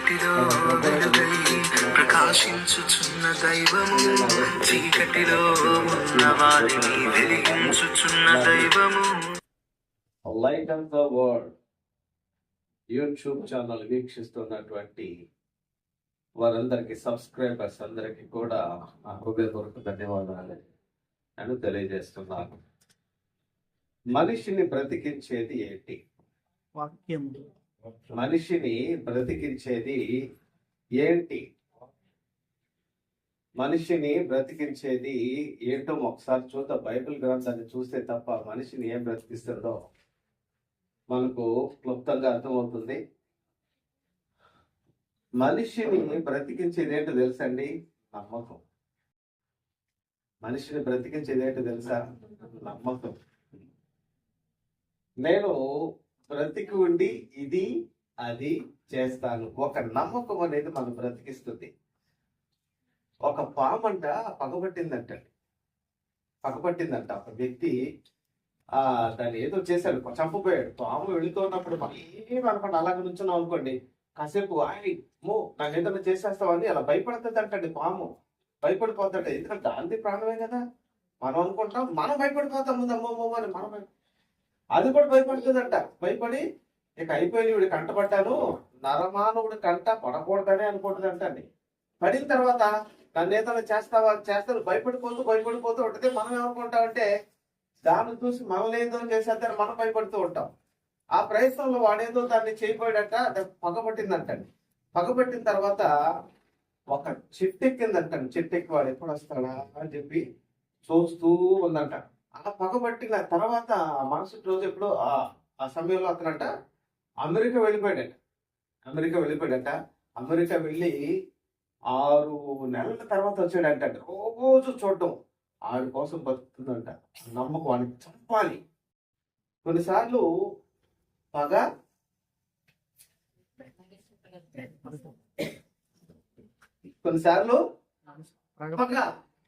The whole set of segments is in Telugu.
చీకటిలో వెలుగై ప్రకాశించుచున్న దైవము, చీకటిలో ఉన్న వారిని వెలిగించుచున్న దైవము. Light of the world YouTube channel వీక్షిస్తున్నటువంటి వారందరికీ, సబ్స్క్రైబర్స్ అందరికీ కూడా నా హృదయపూర్వక ధన్యవాదాలు అని తెలియజేస్తున్నాను. మనిషిని బ్రతికించేది ఏంటి? వాక్యం. మనిషిని బ్రతికించేది ఏంటి? మనిషిని బ్రతికించేది ఏంటో ఒకసారి చూద్దాం. బైబిల్ గ్రంథాన్ని చూస్తే తప్ప మనిషిని ఏం బ్రతికిస్తుందో మనకు క్లుప్తంగా అర్థమవుతుంది. మనిషిని బ్రతికించేది ఏంటో తెలుసండి? నమ్మకం. మనిషిని బ్రతికించేది ఏంటో తెలుసా? నమ్మకం. నేను బ్రతికి ఉండి ఇది అది చేస్తాను. ఒక నమ్మకం అనేది మనం బ్రతికిస్తుంది. ఒక పామంట పగబట్టిందంట ఒక వ్యక్తి. దాన్ని ఏదో చేశాడు, చంపపోయాడు. పాము వెళుతున్నప్పుడు ఏమనుకోండి, అలాగే నుంచున్నాం అనుకోండి, కాసేపు నాకు ఏదైనా చేసేస్తామని అలా భయపడుతుంది అంటండి. పాము భయపడిపోతాడు. ఎందుకంటే దాని ప్రాణమే కదా. మనం అనుకుంటాం, మనం భయపడిపోతాం ముందు అమ్మమ్మ అని. మనం అది కూడా భయపడుతుందంట. భయపడి ఇక అయిపోయి వీడు కంటపడ్డాను, నరమానవుడు కంట పడకూడదని అనుకుంటుందంట అండి. పడిన తర్వాత నన్ను ఏదైనా చేస్తారు భయపడిపోతూ ఉంటుంది. మనం ఏమనుకుంటామంటే దాన్ని చూసి మనల్ని ఏదో చేసేద్దాన్ని మనం భయపడుతూ ఉంటాం. ఆ ప్రయత్నంలో వాడేదో దాన్ని చేయబోయాడట, పగబట్టిందంటండి. పగబట్టిన తర్వాత ఒక చెట్టు ఎక్కిందంటండి. చెట్టు ఎక్కి వాడు ఎప్పుడు వస్తాడా అని చెప్పి చూస్తూ ఉందంట. ఆ పగబట్టిన తర్వాత మరుసటి రోజు ఎప్పుడు ఆ సమయంలో అతనంట అమెరికా వెళ్ళిపోయాడట. అమెరికా వెళ్ళి 6 నెలల తర్వాత వచ్చాడంట. రోజు చూడటం ఆడి కోసం బతుకుతుందంట. నమ్మకం, వాడిని చంపాలి. కొన్నిసార్లు పగ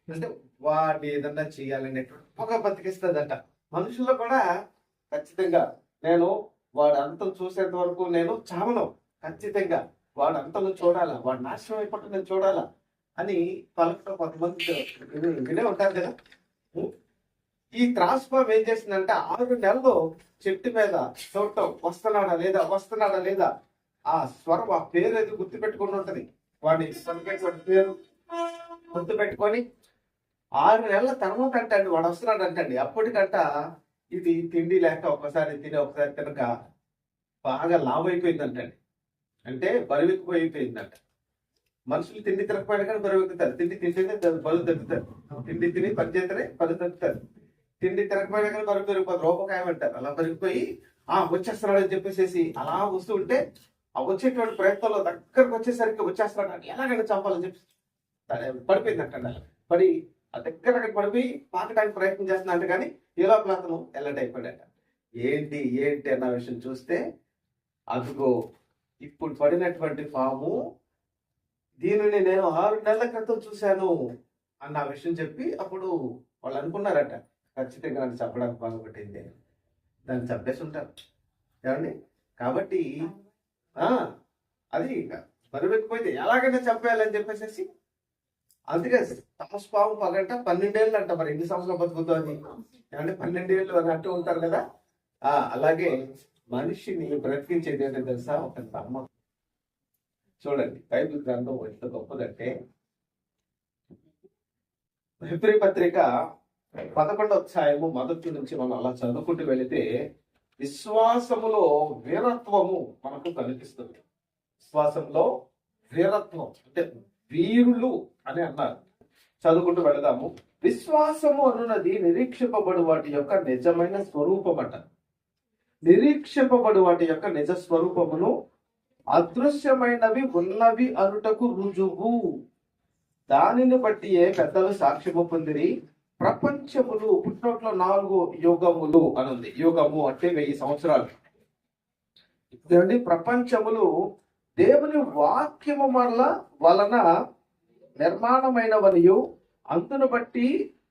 అంటే వాడిని ఏదన్నా చేయాలనేటువంటి పొగ బతికిస్తుందంట. మనుషుల్లో కూడా ఖచ్చితంగా నేను వాడు అంతం చూసేంత వరకు నేను చావను, ఖచ్చితంగా వాడు అంతం చూడాలా, వాడు నాశనం అయిపోతుంది నేను చూడాలా అని పలుకుతో కొంతమంది వినే ఉంటారు కదా. ఈ ట్రాన్స్ఫార్మ్ ఏం చేసిందంటే 6 నెలలు చెట్టు మీద చూడటం, వస్తున్నాడా లేదా ఆ స్వరం, ఆ పేరు ఏదో గుర్తు పెట్టుకుని ఉంటది. వాడి పేరు గుర్తు పెట్టుకొని 6 నెలల తర్వాత అంటండి వాడు వస్తున్నాడు అంటండి. అప్పటికంట ఇది తిండి లేక ఒకసారి తినక బాగా లావ్ అయిపోయిందంటండి. అంటే బరువెక్కిపోయిపోయిందంట. మనుషులు తిండి తినకపోయినా కానీ బరువు ఎక్కుతారు. తిండి తింటేనే బరువు తగ్గుతారు. తిండి తిని పని చేస్తేనే బరువు తగ్గుతారు. తిండి తినకపోయినా కానీ బరువు పెరిగిపోతారు. రూపకాయం అంటారు. అలా పెరిగిపోయి వచ్చేస్తున్నాడు అని చెప్పేసి అలా వస్తూ ఉంటే ఆ వచ్చేటువంటి ప్రయత్నంలో దగ్గరకు వచ్చేసరికి వచ్చేస్తున్నాడు అంటే ఎలాగైనా చంపాలని చెప్పి పడిపోయిందంట. పడి ఆ దగ్గర పడిపోయి పాకడానికి ప్రయత్నం చేస్తున్నా అంటే కానీ ఏ లోపల అతను ఎల్లటి అయిపోయాడట. ఏంటి అన్న విషయం చూస్తే అదిగో ఇప్పుడు పడినటువంటి పాము, దీనిని నేను 6 నెలల క్రితం చూశాను అన్న విషయం చెప్పి అప్పుడు వాళ్ళు అనుకున్నారట, ఖచ్చితంగా నన్ను చంపడానికి బాగుపట్టింది, దాన్ని చంపేసి ఉంటారు ఏమండి. కాబట్టి అది బరువెక్కిపోతే ఎలాగైనా చంపేయాలని చెప్పేసి అందుకే తామస్పాము పగంట 12 ఏళ్ళు అంట. మరి ఎన్ని సంవత్సరాలు బతుకుతుంది ఏమంటే 12 ఏళ్ళు అని అంటూ ఉంటారు కదా. అలాగే మనిషిని బ్రతికించేది ఏంటో తెలుసా? ఒక నమ్మకం. చూడండి, బైబిల్ గ్రంథం ఎంత గొప్పదంటే హెబ్రీ పత్రిక 11వ అధ్యాయము మొదటి నుంచి మనం అలా చదువుకుంటూ వెళితే విశ్వాసములో వీరత్వము మనకు కనిపిస్తుంది. విశ్వాసంలో వీరత్వం అంటే వీరులు అని అన్నారు. చదువుకుంటూ వెళదాము. విశ్వాసము అనున్నది నిరీక్షింపబడు వాటి యొక్క నిజమైన స్వరూపమట. నిరీక్షింపబడు వాటి యొక్క నిజ స్వరూపమును అదృశ్యమైనవి ఉన్నవి అనుటకు రుజువు. దానిని బట్టి పెద్దలు సాక్ష్యము పొందిరి. ప్రపంచములు పుట్టినట్లో 4 యుగములు అనుంది. యుగము అంటే 1000 సంవత్సరాలు. ప్రపంచములు దేవుని వాక్యము వలన నిర్మాణమైనవనియు అందును బట్టి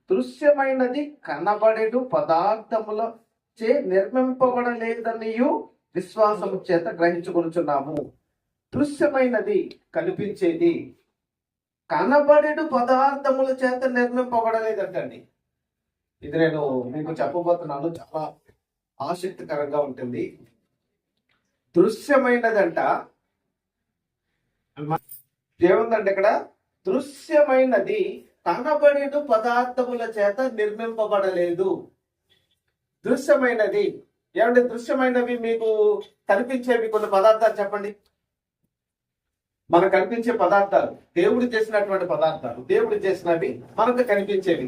దృశ్యమైనది కనబడేడు పదార్థముల చే నిర్మింపబడలేదనియు విశ్వాసము చేత గ్రహించుకొనుచున్నాము. దృశ్యమైనది కనిపించేది కనబడేడు పదార్థముల చేత నిర్మింపబడలేదంటండి. ఇది నేను మీకు చెప్పబోతున్నాను, చాలా ఆసక్తికరంగా ఉంటుంది. దృశ్యమైనదంట ఏముందంటే ఇక్కడ దృశ్యమైనది కనబడేడు పదార్థముల చేత నిర్మింపబడలేదు. దృశ్యమైనది ఏమంటే దృశ్యమైనవి మీకు కనిపించేవి కొన్ని పదార్థాలు చెప్పండి. మనకు కనిపించే పదార్థాలు దేవుడు చేసినటువంటి పదార్థాలు, దేవుడు చేసినవి మనకు కనిపించేవి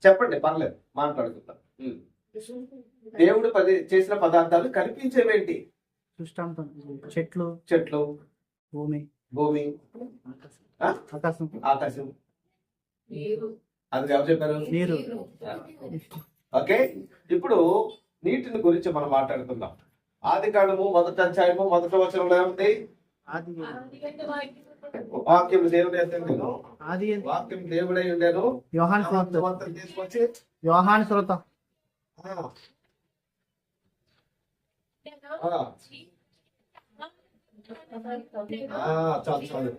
చెప్పండి, పర్లేదు మాట్లాడుకుందాం. దేవుడు చేసిన పదార్థాలు కనిపించేవేంటి? దృష్టాంతం చెట్లు, చెట్లు, భూమి, భూమి, ఆకాశం, ఆకాశం, అది ఎవరు చెప్పారు? నీరు. ఓకే, ఇప్పుడు నీటిని గురించి మనం మాట్లాడుకుందాం. ఆది కాండము 1వ అధ్యాయము 1వ వచనంలో ఏముంది? వాక్యం దేవుడు ఎంతేను, వాక్యం దేవుడై ఉండేను. తీసుకొచ్చి యోహాను సువార్త చాలు చాలు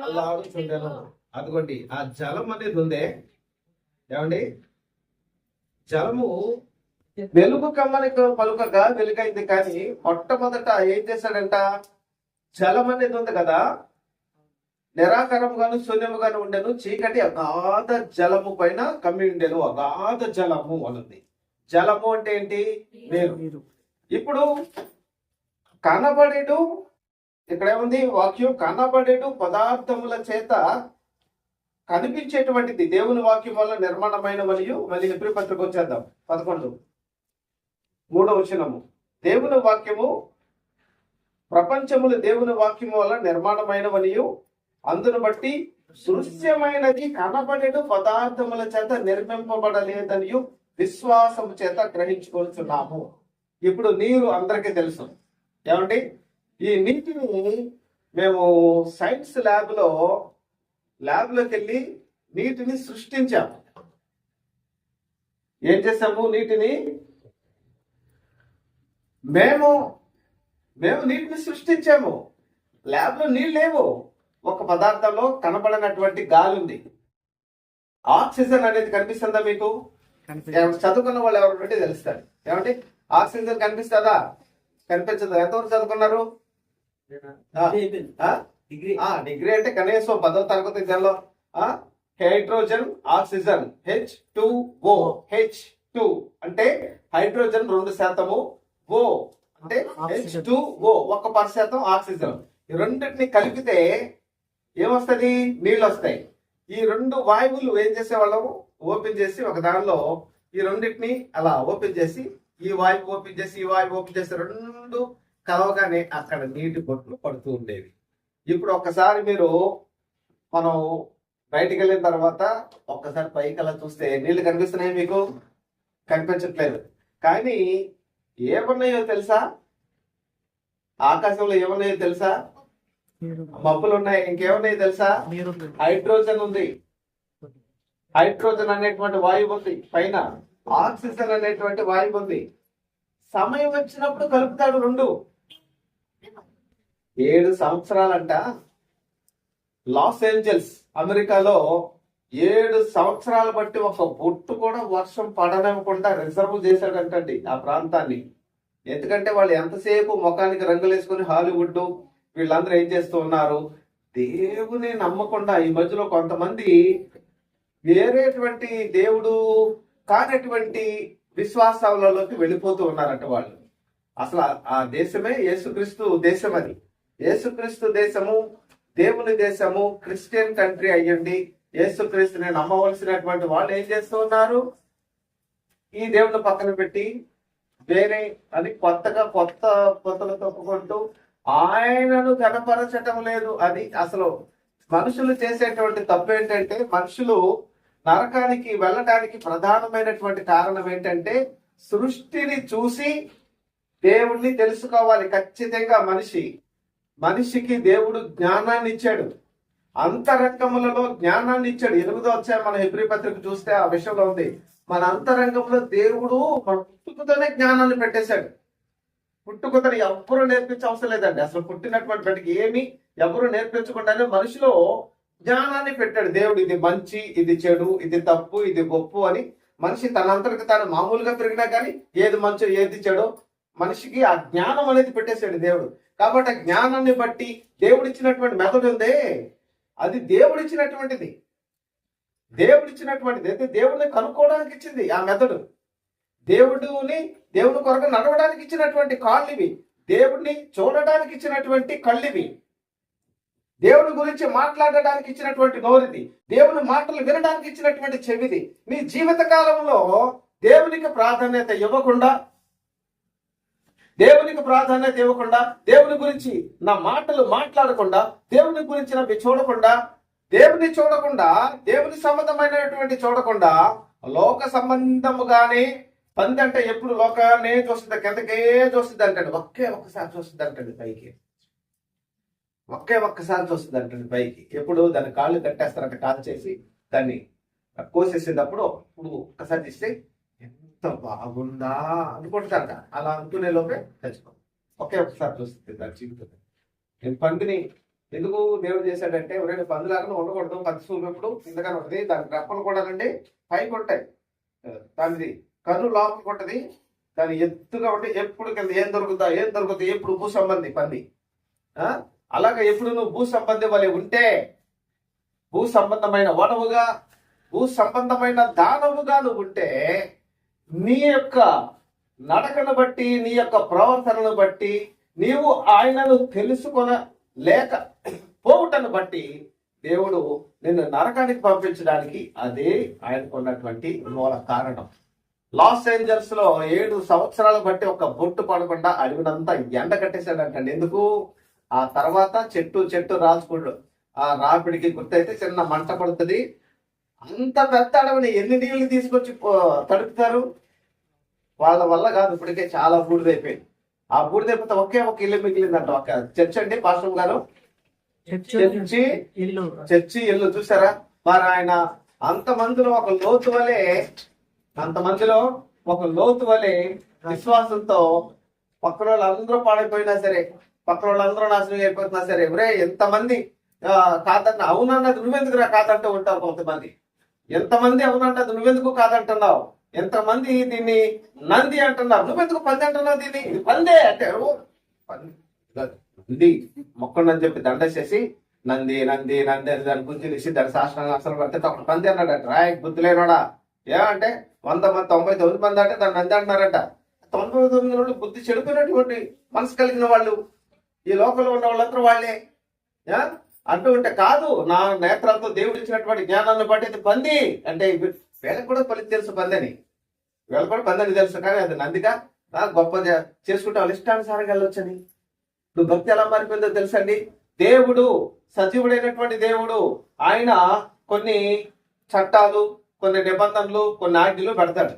అలా ఆడుతుండేను. అదిగోండి ఆ జలం అనేది ఉందే, ఏమండి జలము వెలుగు కమ్మని పలుకగా వెలుగైంది. కానీ మొట్టమొదట ఏం చేశాడంట? జలం అనేది ఉంది కదా, నిరాకారముగాను శూన్యముగాను ఉండెను, చీకటి అగాధ జలము పైన కమ్మి ఉండెను. అగాధ జలము అనుంది. జలము అంటే ఏంటి? నీరు. ఇప్పుడు కనబడేడు, ఇక్కడ ఏముంది వాక్యం? కనబడేడు పదార్థముల చేత కనిపించేటువంటిది దేవుని వాక్యం వల్ల నిర్మాణమైన మరియు మళ్ళీ హెబ్రీ పత్రిక వచ్చేద్దాం 11:3 దేవుని వాక్యము ప్రపంచములు దేవుని వాక్యము వల్ల నిర్మాణమైనవనియు అందును బట్టి దృశ్యమైనది కనబడేడు పదార్థముల చేత నిర్మింపబడలేదనియు విశ్వాసము చేత గ్రహించుకొనుచున్నాము. ఇప్పుడు నీరు అందరికీ తెలుసు, ఏమండి ఈ నీటిని మేము సైన్స్ ల్యాబ్లోకి వెళ్ళి నీటిని సృష్టించాము. ఏం చేసాము? నీటిని మేము నీటిని సృష్టించాము. ల్యాబ్లో నీళ్ళు లేవు. ఒక పదార్థంలో కనబడినటువంటి గాలి ఉంది. ఆక్సిజన్ అనేది కనిపిస్తుందా మీకు? చదువుకున్న వాళ్ళు ఎవరు బట్టి తెలుస్తారు. ఏమంటే ఆక్సిజన్ కనిపిస్తుందా? కనిపించదు. ఎంతవరకు చదువుకున్నారు? డిగ్రీ అంటే కనీసం 10వ తరగతి విద్యలో హైడ్రోజన్ ఆక్సిజన్ H2O. H2 అంటే హైడ్రోజన్ 2%, O అంటే H2O 1% ఆక్సిజన్. ఈ రెండింటిని కలిపితే ఏమొస్తుంది? నీళ్ళు వస్తాయి. ఈ రెండు వాయువులు ఏం చేసేవాళ్ళము? ఓపెన్ చేసి ఒక దానిలో ఈ రెండింటిని అలా ఓపెన్ చేసి ఈ వాయువు ఓపెన్ చేసి ఈ వాయువు ఓపెన్ చేసి రెండు కలవగానే అక్కడ నీటి బొట్లు పడుతూ ఉండేవి. ఇప్పుడు ఒక్కసారి మనం బయటికి వెళ్ళిన తర్వాత ఒక్కసారి పైకి అలా చూస్తే నీళ్లు కనిపిస్తున్నాయి మీకు? కనిపించట్లేదు. కానీ ఏమన్నాయో తెలుసా? ఆకాశంలో ఏమన్నాయో తెలుసా? మబ్బులు ఉన్నాయి. ఇంకేమన్నాయో తెలుసా? హైడ్రోజన్ ఉంది. హైడ్రోజన్ అనేటువంటి వాయువు ఉంది పైన. ఆక్సిజన్ అనేటువంటి వాయువు ఉంది. సమయం వచ్చినప్పుడు కలుపుతాడు రెండు. 7 సంవత్సరాలంట లాస్ ఏంజల్స్ అమెరికాలో 7 సంవత్సరాలు బట్టి ఒక బొట్టు కూడా వర్షం పడనివ్వకుండా రిజర్వ్ చేశాడంటండి ఆ ప్రాంతాన్ని. ఎందుకంటే వాళ్ళు ఎంతసేపు ముఖానికి రంగులు వేసుకుని హాలీవుడ్ వీళ్ళందరూ ఏం చేస్తూ ఉన్నారు? దేవుని నమ్మకుండా ఈ మధ్యలో కొంతమంది వేరేటువంటి దేవుడు కానటువంటి విశ్వాసాలలోకి వెళ్ళిపోతూ ఉన్నారంట వాళ్ళు. అసలు ఆ దేశమే యేసుక్రీస్తు దేశం. అది యేసుక్రీస్తు దేశము, దేవుని దేశము, క్రిస్టియన్ కంట్రీ అయ్యండి యేసుక్రీస్తుని నమ్మవలసినటువంటి వాళ్ళు ఏం చేస్తూ ఉన్నారు? ఈ దేవుని పక్కన పెట్టి వేరే అని కొత్త పొత్తులు తొక్కుకుంటూ ఆయనను కనపరచటం లేదు. అది అసలు మనుషులు చేసేటువంటి తప్పు ఏంటంటే, మనుషులు నరకానికి వెళ్ళటానికి ప్రధానమైనటువంటి కారణం ఏంటంటే సృష్టిని చూసి దేవుణ్ణి తెలుసుకోవాలి. ఖచ్చితంగా మనిషికి దేవుడు జ్ఞానాన్ని ఇచ్చాడు. అంతరంగములలో జ్ఞానాన్ని ఇచ్చాడు. 8వ అధ్యాయం మన హెబ్రీ పత్రిక చూస్తే ఆ విషయంలో ఉంది. మన అంతరంగంలో దేవుడు మన పుట్టుకతోనే జ్ఞానాన్ని పెట్టేశాడు. పుట్టుకతను ఎవ్వరూ నేర్పించే అవసరం లేదండి. అసలు పుట్టినటువంటి బిడ్డకి ఏమి ఎవరు నేర్పించకుండానే మనిషిలో జ్ఞానాన్ని పెట్టాడు దేవుడు. ఇది మంచి, ఇది చెడు, ఇది తప్పు, ఇది గొప్పు అని మనిషి తనంతటికి తాను మామూలుగా పెరిగినా కానీ ఏది మంచో ఏది చెడో మనిషికి ఆ జ్ఞానం అనేది పెట్టేశాడు దేవుడు. కాబట్టి ఆ జ్ఞానాన్ని బట్టి దేవుడు ఇచ్చినటువంటి మెథడ్ ఉందే, అది దేవుడిచ్చినటువంటిది. అయితే దేవుడిని కనుక్కోవడానికి ఇచ్చింది ఆ మెథడ్. దేవుని కొరకు నడవడానికి ఇచ్చినటువంటి కాళ్ళు ఇవి. దేవుడిని చూడడానికి ఇచ్చినటువంటి కళ్ళివి. దేవుని గురించి మాట్లాడడానికి ఇచ్చినటువంటి నోరిది. దేవుని మాటలు వినడానికి ఇచ్చినటువంటి చెవిది. నీ జీవిత కాలంలో దేవునికి ప్రాధాన్యత ఇవ్వకుండా, దేవుని గురించి నా మాటలు మాట్లాడకుండా, దేవుని గురించి నన్ను చూడకుండా, దేవుని సంబంధమైనటువంటి చూడకుండా, లోక సంబంధముగానే పంది అంటే ఎప్పుడు లోకాన్ని చూస్తుంది, కిందకే చూస్తుంది అంటాడు. ఒక్కసారి చూస్తుంది అంటాడు పైకి. ఒక్కసారి చూస్తుంది అంటాడు పైకి. ఎప్పుడు దాని కాళ్ళు కట్టేస్తారంట, కాలు చేసి దాన్ని కోసేసేటప్పుడు అప్పుడు ఒక్కసారి తీస్తే ఎంత బాగుందా అనుకుంటారంట. అలా అనుకునే లోపే చచ్చిపో. ఒక్కసారి చూస్తుంది దాని జీవితం. నేను పందిని ఎందుకు దేవుడు చేశాడంటే, ఎవరైనా పందులాగా ఉండకూడదు. పంది చూపినప్పుడు కిందగానే ఉంటుంది. దాని రెప్పలు కూడా అండి పైకి ఉంటాయి. దానిది కన్ను లోపలికి ఉంటుంది. దాని ఎత్తుగా ఉంటే ఎప్పుడు కింద ఏం దొరుకుతుంది ఎప్పుడు భూ సంబంధి పంది. అలాగే ఎప్పుడు నువ్వు భూ సంబంధి వలె ఉంటే, భూ సంబంధమైన వనవుగా, భూ సంబంధమైన దానవుగా నువ్వు ఉంటే, నీ యొక్క నడకను బట్టి, నీ యొక్క ప్రవర్తనను బట్టి, నీవు ఆయనను తెలుసుకొనలేక పోవుటను బట్టి దేవుడు నిన్ను నరకానికి పంపించడానికి అదే ఆయనకు ఉన్నటువంటి మూల కారణం. లాస్ ఏంజల్స్ లో 7 సంవత్సరాలు బట్టి ఒక బొట్టు పడకుండా అడవినంతా ఎండ కట్టేశాడంటండి. ఎందుకు? ఆ తర్వాత చెట్టు రాసుకుంటు ఆ రాపిడికి గుర్తయితే చిన్న మంట పడుతుంది. అంత పెద్ద అడవిని ఎన్ని నీళ్లు తీసుకొచ్చి తడుపుతారు? వాళ్ళ వల్ల కాదు. ఇప్పటికే చాలా బూడిదైపోయింది. ఆ బూడిదైపోతే ఒక ఇల్లు మిగిలిందంట. ఒక చర్చ్ అండి పాస్టర్ గారు, చర్చి ఇల్లు చూసారా? మరి ఆయన అంతమందిలో ఒక లోతు వలె విశ్వాసంతో పక్కన వాళ్ళందరూ పాడైపోయినా సరే, పక్కన వాళ్ళందరూ నాశనం అయిపోతున్నా సరే, ఎవరే ఎంతమంది కాదంట, అవునన్నది నువ్వెందుకు కాదంటూ ఉంటావు. కొంతమంది ఎంతమంది అవునన్నది నువ్వెందుకు కాదంటున్నావు, ఎంతమంది దీన్ని నంది అంటున్నారు, నువ్వెందుకు పంది అంటున్నావు, దీన్ని ఇది పందే అంటే నంది మొక్కండి అని చెప్పి దండేసేసి నంది నంది నంది అని దాని గురించి తీసి దాని శాస్త్రాన్ని అసలు పడితే అప్పుడు పంది అన్నాడట. రాయ్ బుద్ధి లేనోడా, ఏమంటే 100 మంది 99 మంది అంటే దాన్ని నంది అంటున్నారట. 99 వాళ్ళు బుద్ధి చెడిపోయినటువంటి మనసు కలిగిన వాళ్ళు, ఈ లోకంలో ఉన్న వాళ్ళందరూ వాళ్ళే అంటూ ఉంటే, కాదు నా నేత్రాలతో దేవుడు ఇచ్చినటువంటి జ్ఞానాన్ని బట్టి ఇది పంది అంటే, వీళ్ళకి కూడా పలికి తెలుసు పందని, వీళ్ళకి కూడా పందని తెలుసు. కానీ అది నందిగా గొప్ప చేసుకుంటే వాళ్ళు ఇష్టానుసారంగా వెళ్ళొచ్చని. ఇప్పుడు భక్తి ఎలా మారిపోయిందో తెలుసండి. దేవుడు సజీవుడైనటువంటి దేవుడు, ఆయన కొన్ని చట్టాలు, కొన్ని నిబంధనలు, కొన్ని ఆజ్ఞలు పెడతాడు.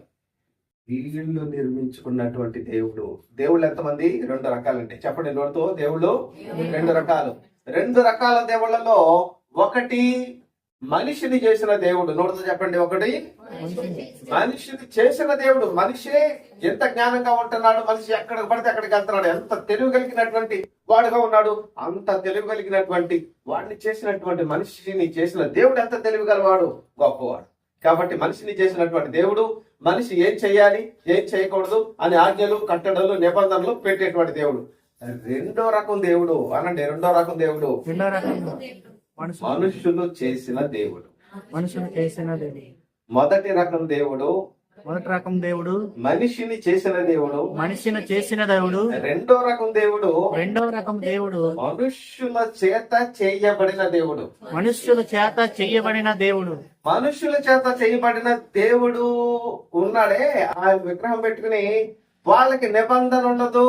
ఇల్లు నిర్మించుకున్నటువంటి దేవుళ్ళు ఎంతమంది? 2 రకాలండి. చెప్పండి నోటితో. దేవుళ్ళు 2 రకాలు. 2 రకాల దేవుళ్ళలో ఒకటి మనిషిని చేసిన దేవుడు. నోటితో చెప్పండి. ఒకటి మనిషిని చేసిన దేవుడు. మనిషే ఎంత జ్ఞానంగా ఉంటున్నాడు, మనిషి ఎక్కడికి పడితే అక్కడికి వెళ్తున్నాడు, ఎంత తెలివి కలిగినటువంటి వాడుగా ఉన్నాడు, అంత తెలివి కలిగినటువంటి వాడిని చేసినటువంటి మనిషిని చేసిన దేవుడు ఎంత తెలివి గలవాడు, గొప్పవాడు. కాబట్టి మనిషిని చేసినటువంటి దేవుడు మనిషి ఏం చేయాలి, ఏం చేయకూడదు అని ఆజ్ఞలు, కట్టడలు, నిబంధనలు పెట్టేటువంటి దేవుడు. 2వ రకం దేవుడు అనండి. 2వ రకం దేవుడు మనుషులు చేసిన దేవుడు. మొదటి రకం దేవుడు మనిషిని చేసిన దేవుడు. 2వ రకం దేవుడు మనుష్యుల చేత చేయబడిన దేవుడు. మనుష్యుల చేత చేయబడిన దేవుడు ఉన్నాడే, ఆ విగ్రహం పెట్టుకుని వాళ్ళకి నిబంధన ఉండదు,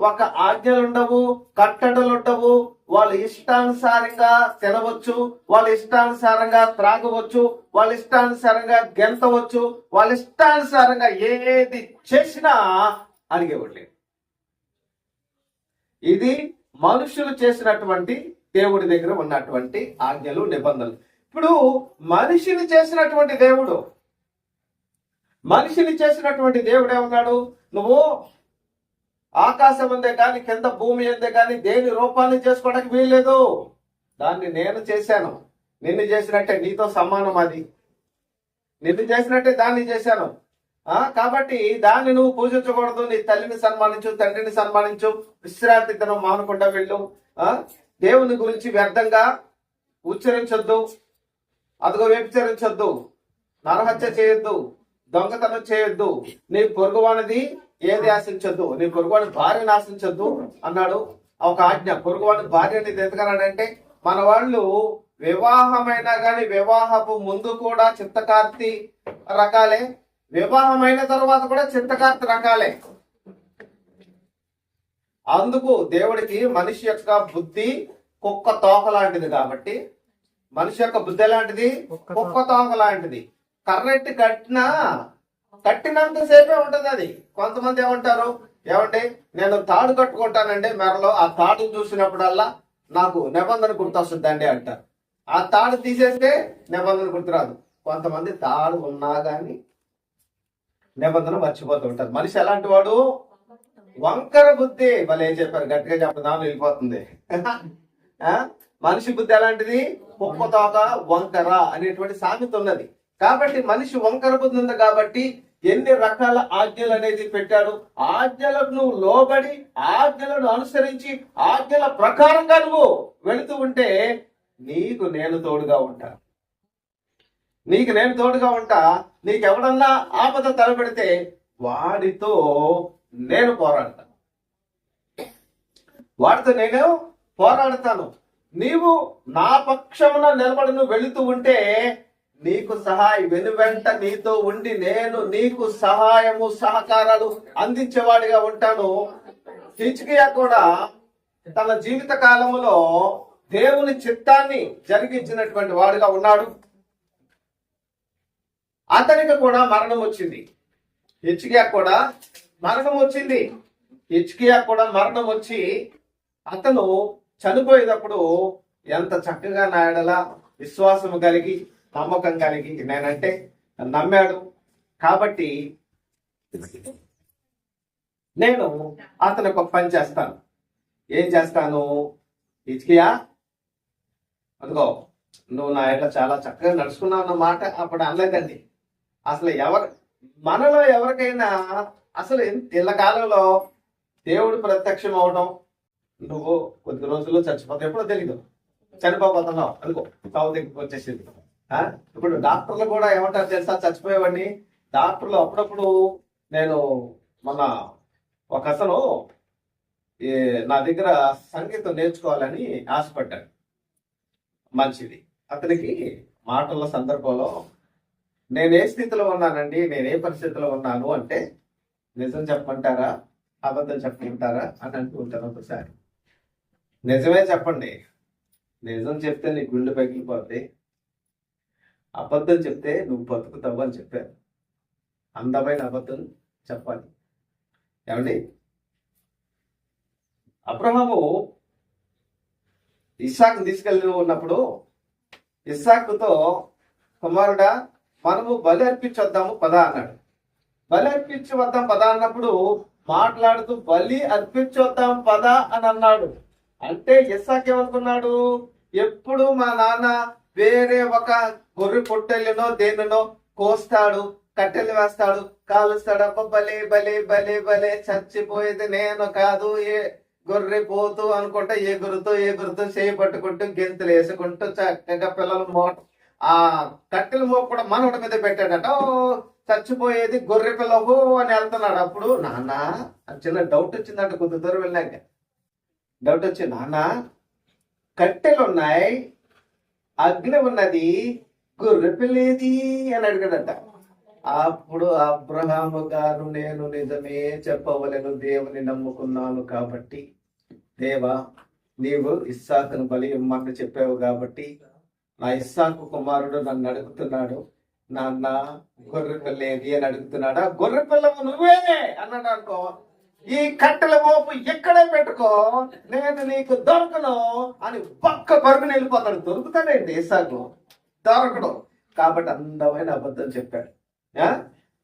ఒక ఆజ్ఞలు ఉండవు, కట్టడలు ఉండవు. వాళ్ళు ఇష్టానుసారంగా తినవచ్చు, వాళ్ళ ఇష్టానుసారంగా త్రాగవచ్చు, వాళ్ళ ఇష్టానుసారంగా గెంతవచ్చు, వాళ్ళ ఇష్టానుసారంగా ఏది చేసినా అడిగేవాళ్ళు. ఇది మనుషులు చేసినటువంటి దేవుడి దగ్గర ఉన్నటువంటి ఆజ్ఞలు, నిబంధనలు. ఇప్పుడు మనిషిని చేసినటువంటి దేవుడు, మనిషిని చేసినటువంటి దేవుడు ఏమన్నాడు, నువ్వు ఆకాశం ఉందే కానీ కింద భూమి ఉందే కానీ దేని రూపాన్ని చేసుకోవడానికి వీల్లేదు, దాన్ని నేను చేశాను, నిన్ను చేసినట్టే నీతో సమానం, అది నిన్ను చేసినట్టే దాన్ని చేశాను. కాబట్టి దాన్ని నువ్వు పూజించకూడదు, నీ తల్లిని సన్మానించు, తండ్రిని సన్మానించు, విశ్రాంతి దినం మానకుండా వెళ్ళు, దేవుని గురించి వ్యర్థంగా ఉచ్చరించొద్దు, అదుగో వ్యభిచరించొద్దు, నరహత్య చేయొద్దు, దొంగతనం చేయొద్దు, నీ పొరుగువానిది ఏది ఆశించొద్దు, నీ పొరుగువాని భార్యను ఆశించొద్దు అన్నాడు. ఒక ఆజ్ఞ. పొరుగువాని భార్య అనేది ఎందుకన్నాడంటే, మన వాళ్ళు వివాహమైనా కానీ వివాహపు ముందు కూడా చిత్తకార్తి రకాలే, వివాహమైన తర్వాత కూడా చిత్తకార్తి రకాలే. అందుకు దేవుడికి మనిషి యొక్క బుద్ధి కుక్క తోక లాంటిది కాబట్టి, మనిషి యొక్క బుద్ధి ఎలాంటిది, కుక్క తోక లాంటిది. కర్రెట్టి కట్టినంతసేపే ఉంటది అది. కొంతమంది ఏమంటారు, ఏమంటే నేను తాడు కట్టుకుంటానండి మెరలో, ఆ తాడు చూసినప్పుడల్లా నాకు నిబంధన గుర్తొస్తుందండి అంటారు. ఆ తాడు తీసేస్తే నిబంధన గుర్తురాదు. కొంతమంది తాడు ఉన్నా గాని నిబంధన మర్చిపోతూ ఉంటారు. మనిషి ఎలాంటి వాడు, వంకర బుద్ధి. వాళ్ళు ఏం చెప్పారు, గట్టిగా చెప్పదాని వెళ్ళిపోతుంది. మనిషి బుద్ధి ఎలాంటిది, కుక్క తోక వంకర అనేటువంటి సామెత ఉన్నది. కాబట్టి మనిషి వంకర బుద్ధి ఉంది కాబట్టి ఎన్ని రకాల ఆజ్ఞలు అనేది పెట్టాడు. ఆజ్ఞలకు నువ్వు లోబడి, ఆజ్ఞలను అనుసరించి, ఆజ్ఞల ప్రకారంగా నువ్వు వెళుతూ ఉంటే నీకు నేను తోడుగా ఉంటా, నీకు నేను తోడుగా ఉంటా. నీకెవడన్నా ఆపద తలపెడితే వాడితో నేను పోరాడతాను, వాడితో నేను పోరాడతాను. నీవు నా పక్షమున నిలబడి నువ్వు వెళుతూ ఉంటే నీకు సహాయం వెనువెంట నీతో ఉండి నేను నీకు సహాయము సహకారాలు అందించేవాడిగా ఉంటాను. హిజ్కియా కూడా తన జీవిత కాలంలో దేవుని చిత్తాన్ని జరిగించినటువంటి వాడుగా ఉన్నాడు. అతనికి కూడా మరణం వచ్చింది. హిజ్కియా కూడా మరణం వచ్చింది. హిజ్కియా కూడా మరణం వచ్చి అతను చనిపోయేటప్పుడు ఎంత చక్కగా నా యెడల విశ్వాసము కలిగి నమ్మకం కలిగి నేనంటే నమ్మాడు. కాబట్టి నేను అతనికి ఒక పని చేస్తాను. ఏం చేస్తాను, హిజ్కియా అదిగో నువ్వు నా యెడల చాలా చక్కగా నడుచుకున్నావు అన్న మాట అప్పుడు అనలేదండి. అసలు మనలో ఎవరికైనా అసలు ఇళ్ళ కాలంలో దేవుడు ప్రత్యక్షం అవడం, నువ్వు కొద్ది రోజుల్లో చచ్చిపోతావు, ఎప్పుడో తెలీదు, చనిపోతున్నావు అనుకో, చావు దగ్గరికి వచ్చేసింది. ఇప్పుడు డాక్టర్లు కూడా ఏమంటారు తెలుసా, చచ్చిపోయేవాడిని డాక్టర్లు అప్పుడప్పుడు నేను మన ఒక అతను నా దగ్గర సంగీతం నేర్చుకోవాలని ఆశపడ్డాడు. మంచిది. అతనికి మాటల సందర్భంలో నేను ఏ స్థితిలో ఉన్నానండి, నేను ఏ పరిస్థితిలో ఉన్నాను అంటే, నిజం చెప్పమంటారా అబద్ధం చెప్పమంటారా అని అంటూ ఉంటాను. ఒకసారి నిజమే చెప్పండి, నిజం చెప్తే నీ గుండె పగిలిపోద్ది, అబద్ధం చెప్తే నువ్వు బతుకుతావు అని చెప్పారు. అందమైన అబద్ధం చెప్పాలి. ఏమండి, అబ్రహాము ఇస్సాకు తీసుకెళ్ళి ఉన్నప్పుడు ఇస్సాకుతో కుమారుడా మనము బలి అర్పించొద్దాము పదా అన్నాడు. బలి అర్పించి వద్దాం పదా అన్నప్పుడు మాట్లాడుతూ బలి అర్పించొద్దాం పదా అని అన్నాడు. అంటే ఇస్సాకు ఏమనుకున్నాడు, ఎప్పుడు మా నాన్న వేరే ఒక గొర్రె పొట్టెళ్ళనో దేనినో కోస్తాడు, కట్టెలు వేస్తాడు, కాలుస్తాడు, అబ్బ బలే బలే బలే బలే చచ్చిపోయేది నేను కాదు, ఏ గొర్రె పోతూ అనుకుంటా ఏ గురుతో చేయి పట్టుకుంటూ గెంతులు వేసుకుంటూ చక్కగా పిల్లలు ఆ కట్టెల మోపు కూడా మనవడి మీద పెట్టాడట. చచ్చిపోయేది గొర్రె పిల్లవు అని వెళ్తున్నాడు. అప్పుడు నాన్న చిన్న డౌట్ వచ్చిందంట, కొద్ది దూరం వెళ్ళాక డౌట్ వచ్చి, నాన్న కట్టెలు ఉన్నాయి, అగ్ని ఉన్నది, గొర్రె పిల్లేది అని అడిగాడట. అప్పుడు అబ్రహాము గారు నేను నిజమే చెప్పవలను, దేవుని నమ్ముకున్నాను కాబట్టి, దేవా నీవు ఇస్సాకును బలి ఇమ్మని చెప్పావు కాబట్టి నా ఇస్సాకు కుమారుడు నన్ను అడుగుతున్నాడు, నాన్న గొర్రె పిల్ల ఏది అని అడుగుతున్నాడా, గొర్రె పిల్లవు నువ్వే అన్నాడు అనుకో, ఈ కట్టెల మోపు ఎక్కడే పెట్టుకో, నేను నీకు దొరకను అని పక్క పరుగుని వెళ్ళిపోతాడు. దొరుకుతాడండి ఇస్సాకు, దొరకడు. కాబట్టి అందమైన అబద్ధం చెప్పాడు.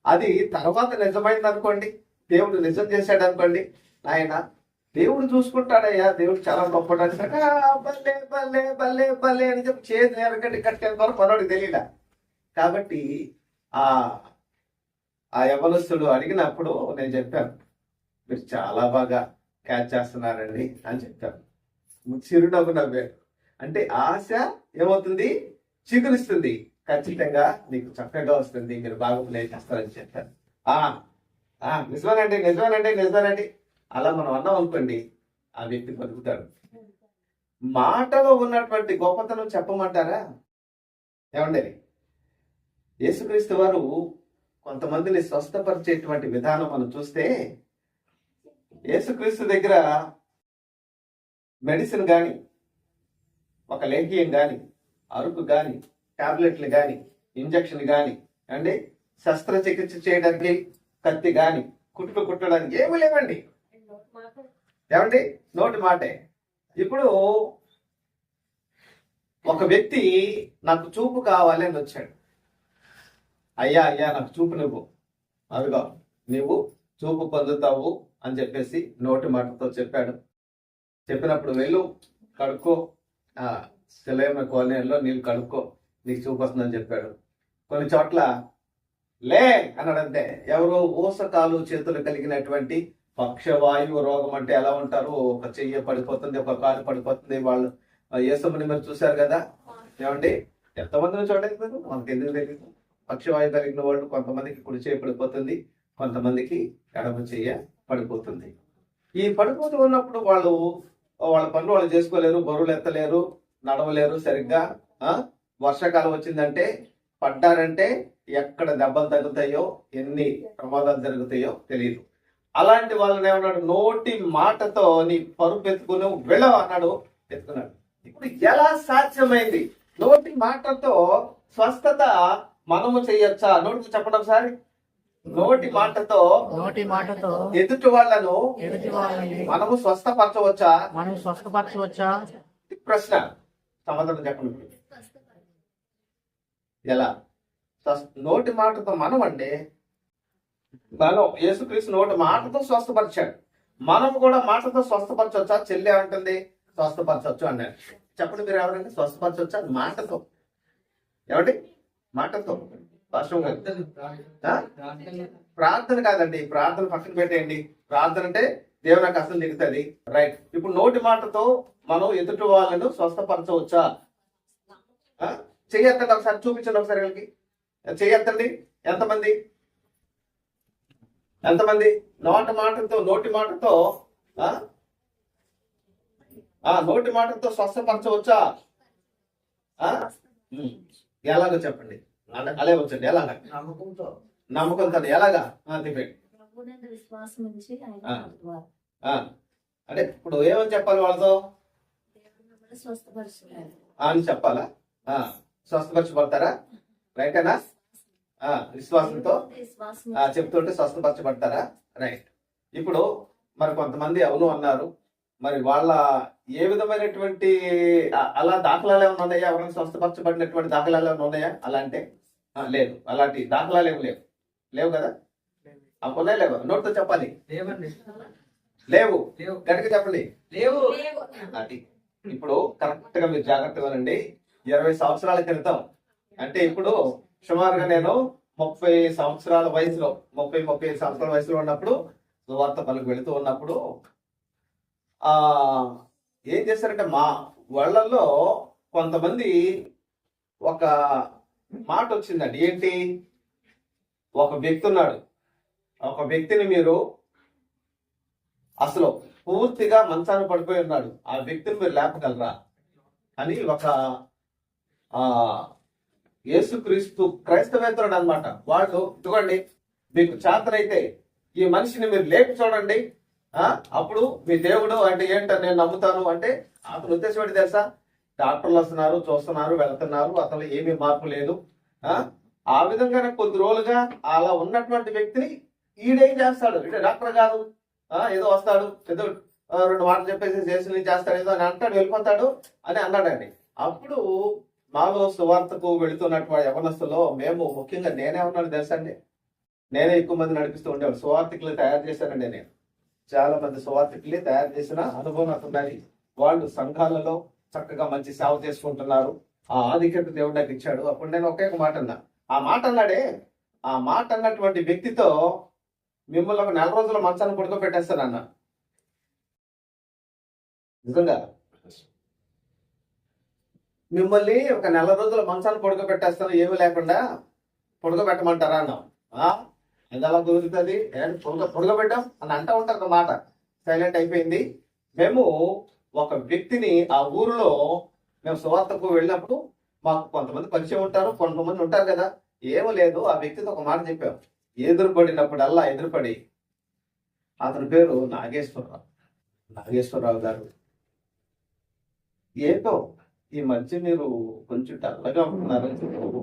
అది తర్వాత నిజమైంది అనుకోండి, దేవుడు నిజం చేశాడు అనుకోండి, ఆయన దేవుడు చూసుకుంటాడయ్యా, దేవుడు చాలా గొప్పడు అంటే భలే భలే భలే భలే అని చెప్పి చేతి నేరగడ్డి కట్టేంత వరకు మనోడికి తెలియదా. కాబట్టి ఆ ఆ యవనస్తుడు అడిగినప్పుడు నేను చెప్పాను, మీరు చాలా బాగా క్యాచ్ చేస్తున్నారండి అని చెప్పాను. చిరునవ్వు నవ్వాడు. అంటే ఆశ ఏమవుతుంది, చిగురిస్తుంది, ఖచ్చితంగా నీకు చక్కగా వస్తుంది, మీరు బాగా ప్లే చేస్తారని చెప్పాను. నిజమేనండి నిజమేనండి నిజమేనండి అలా మనం అన్నాం అనుకోండి, ఆ వ్యక్తి బతుకుతాడు. మాటలో ఉన్నటువంటి గొప్పతనం చెప్పమంటారా ఏమండి? యేసుక్రీస్తు వారు కొంతమందిని స్వస్థపరిచేటువంటి విధానం మనం చూస్తే, యేసుక్రీస్తు దగ్గర మెడిసిన్ కానీ, ఒక లేహ్యం కానీ, అరుపు కానీ, టాబ్లెట్లు కానీ, ఇంజక్షన్ కానీ, అంటే శస్త్రచికిత్స చేయడానికి కత్తి కానీ, కుట్లు కుట్టడానికి ఏమీ లేవండి. ఏమండి? నోటి మాటే. ఇప్పుడు ఒక వ్యక్తి నాకు చూపు కావాలి అని వచ్చాడు. అయ్యా అయ్యా నాకు చూపు నువ్వు, అదిగో నువ్వు చూపు పొందుతావు అని చెప్పేసి నోటి మాటతో చెప్పాడు. చెప్పినప్పుడు వెళ్ళు కడుక్కో, సెలైన కోనేరులో నీళ్ళు కడుక్కో, నీకు చూపు వస్తుందని చెప్పాడు. కొన్ని చోట్ల లే అన్నాడంతే. ఎవరో ఊసకాలు చేతులు కలిగినటువంటి పక్షవాయువు రోగం అంటే ఎలా ఉంటారు, ఒక చెయ్యి పడిపోతుంది, ఒక కాలు పడిపోతుంది. వాళ్ళు యేసమ్మని మీరు చూశారు కదా, ఏమండి? ఎంతమందిని చూడండి, మనకు ఎందుకు తెలియదు. పక్షవాయువు కలిగిన వాళ్ళు కొంతమందికి కుడి చేయి పడిపోతుంది, కొంతమందికి ఎడమ చెయ్య పడిపోతుంది. ఈ పడిపోతూ ఉన్నప్పుడు వాళ్ళు వాళ్ళ పనులు వాళ్ళు చేసుకోలేరు, బరువులు ఎత్తలేరు, నడవలేరు సరిగ్గా. వర్షాకాలం వచ్చిందంటే పడ్డారంటే ఎక్కడ దెబ్బలు తగ్గుతాయో, ఎన్ని ప్రమాదాలు జరుగుతాయో తెలియదు. అలాంటి వాళ్ళని ఏమన్నాడు, నోటి మాటతో నీ పరుపు ఎత్తుకుని వెళ్ళవు అన్నాడు. ఎత్తుకున్నాడు. ఇప్పుడు ఎలా సాధ్యమైంది? నోటి మాటతో స్వస్థత మనము చెయ్యొచ్చా? నోటికి చెప్పడం ఒకసారి. నోటి మాటతో ఎదుటి వాళ్ళను మనము స్వస్థపరచవచ్చా? ప్రశ్న, సమాధానం చెప్పండి. ఎలా? నోటి మాటతో మనం అంటే మనం యేసుక్రీస్తు నోటి మాటతో స్వస్థపరిచాడు. మనం కూడా మాటతో స్వస్థపరచవచ్చా? చెల్లి ఏమంటుంది, స్వస్థపరచవచ్చు అన్నాడు. చెప్పండి మీరు ఎవరంటే స్వస్థపరచవచ్చా? మాటతో. ఏమండి? మాటతో. ప్రార్థన కాదండి, ప్రార్థన పక్కన పెట్టేయండి. ప్రార్థన అంటే దేవుని నాకు అసలు దిగుతుంది, రైట్. ఇప్పుడు నోటి మాటతో మనం ఎదుటి వాళ్ళను స్వస్థపరచవచ్చా? చెయ్యొద్దండి, ఒకసారి చూపించండి ఒకసారి వీళ్ళకి. చెయ్యొద్దండి. ఎంతమంది ఎంతమంది నోటి మాటతో నోటి మాటతో స్వస్థపరచవచ్చా? ఎలాగో చెప్పండి. అలే వచ్చండి. ఎలాగా? నమ్మకంతో. ఎలాగా? అంటే ఇప్పుడు ఏమని చెప్పాలి వాళ్ళతో అని చెప్పాలా? స్వస్థపరచబడతారా? రైటేనా? విశ్వాసంతో చెప్తుంటే స్వస్థపరచబడతారా? రైట్. ఇప్పుడు మరి కొంతమంది అవును అన్నారు. మరి వాళ్ళ ఏ విధమైనటువంటి అలా దాఖలాలు ఏమైనా ఉన్నాయా? ఎవరైనా స్వస్థపరచబడినటువంటి దాఖలాలు ఏమైనా ఉన్నాయా? అలా అంటే లేదు, అలాంటి దాఖలాలు ఏమి లేవు కదా? అప్పుడే లేవు. నోటితో చెప్పాలి. లేవు. గట్టిగా చెప్పండి. అది ఇప్పుడు కరెక్ట్ గా మీరు జాగ్రత్తగా వినండి. 20 సంవత్సరాల క్రితం, అంటే ఇప్పుడు సుమారుగా నేను 30 సంవత్సరాల వయసులో 35 సంవత్సరాల వయసులో ఉన్నప్పుడు సువార్త పనులకు వెళుతూ ఉన్నప్పుడు ఏం చేశారంటే మా వాళ్ళల్లో కొంతమంది ఒక మాట వచ్చిందండి. ఏంటి? ఒక వ్యక్తి ఉన్నాడు. ఒక వ్యక్తిని మీరు అసలు పూర్తిగా మంచాన పడిపోయి ఉన్నాడు, ఆ వ్యక్తిని మీరు లేపగలరా అని ఒక యేసుక్రీస్తు క్రైస్తవేతరుడు అనమాట. వాళ్ళు ఇదిగోండి, మీకు చేతనైతే ఈ మనిషిని మీరు లేపి చూడండి, అప్పుడు మీ దేవుడు అంటే ఏంటో నేను నమ్ముతాను అంటే. అతను ఉద్దేశం ఏంటి తెలుసా? డాక్టర్లు వస్తున్నారు, చూస్తున్నారు, వెళ్తున్నారు, అసలు ఏమీ మార్పు లేదు. ఆ విధంగానే కొద్ది రోజులుగా అలా ఉన్నటువంటి వ్యక్తిని ఈడేం చేస్తాడు, అంటే డాక్టర్ కాదు, ఏదో వస్తాడు, ఏదో 2 మాటలు చెప్పేసి చేస్తాడు, ఏదో అని అంటాడు, వెళ్ళిపోతాడు అని అన్నాడండి. అప్పుడు మాలో సువార్తకు వెళుతున్నటువంటి యవనస్తులో మేము ముఖ్యంగా నేనే ఉన్నాను తెలుసండి. నేనే ఎక్కువ మంది నడిపిస్తూ ఉండేవాడు. సువార్థికులు తయారు చేశానండి నేను. చాలా మంది సువార్థికులే తయారు చేసిన అనుభవం నాకు ఉన్నది. వాళ్ళు సంఘాలలో చక్కగా మంచి సేవ చేసుకుంటున్నారు. ఆ ఆధిక్యత దేవుడు నాకు ఇచ్చాడు. అప్పుడు నేను ఒకే ఒక మాట అన్నా. ఆ మాట అన్నాడే, ఆ మాట అన్నటువంటి వ్యక్తితో మిమ్మల్ని ఒక 4 రోజుల మంచాన్ని పడుకోబెట్టేస్తానన్నా. నిజంగా మిమ్మల్ని ఒక 4 రోజుల మంచాన్ని పడుకోబెట్టేస్తాను, ఏమీ లేకుండా పడుకోబెట్టమంటారా అన్నాం. అది అలా కుదురుతుంది, పడుకోబెట్టాం అని అంటూ ఉంటారు ఒక మాట. సైలెంట్ అయిపోయింది. మేము ఒక వ్యక్తిని ఆ ఊరిలో మేము సువార్తకు వెళ్ళినప్పుడు మాకు కొంతమంది పరిచయం ఉంటారు, కొంతమంది ఉంటారు కదా. ఏమీ లేదు, ఆ వ్యక్తితో ఒక మాట చెప్పాం. ఎదురుపడినప్పుడల్లా ఎదురుపడి, అతని పేరు నాగేశ్వరరావు గారు, ఏంటో ఈ మధ్య మీరు కొంచెం డల్లగా ఉంటున్నారని చెప్పు.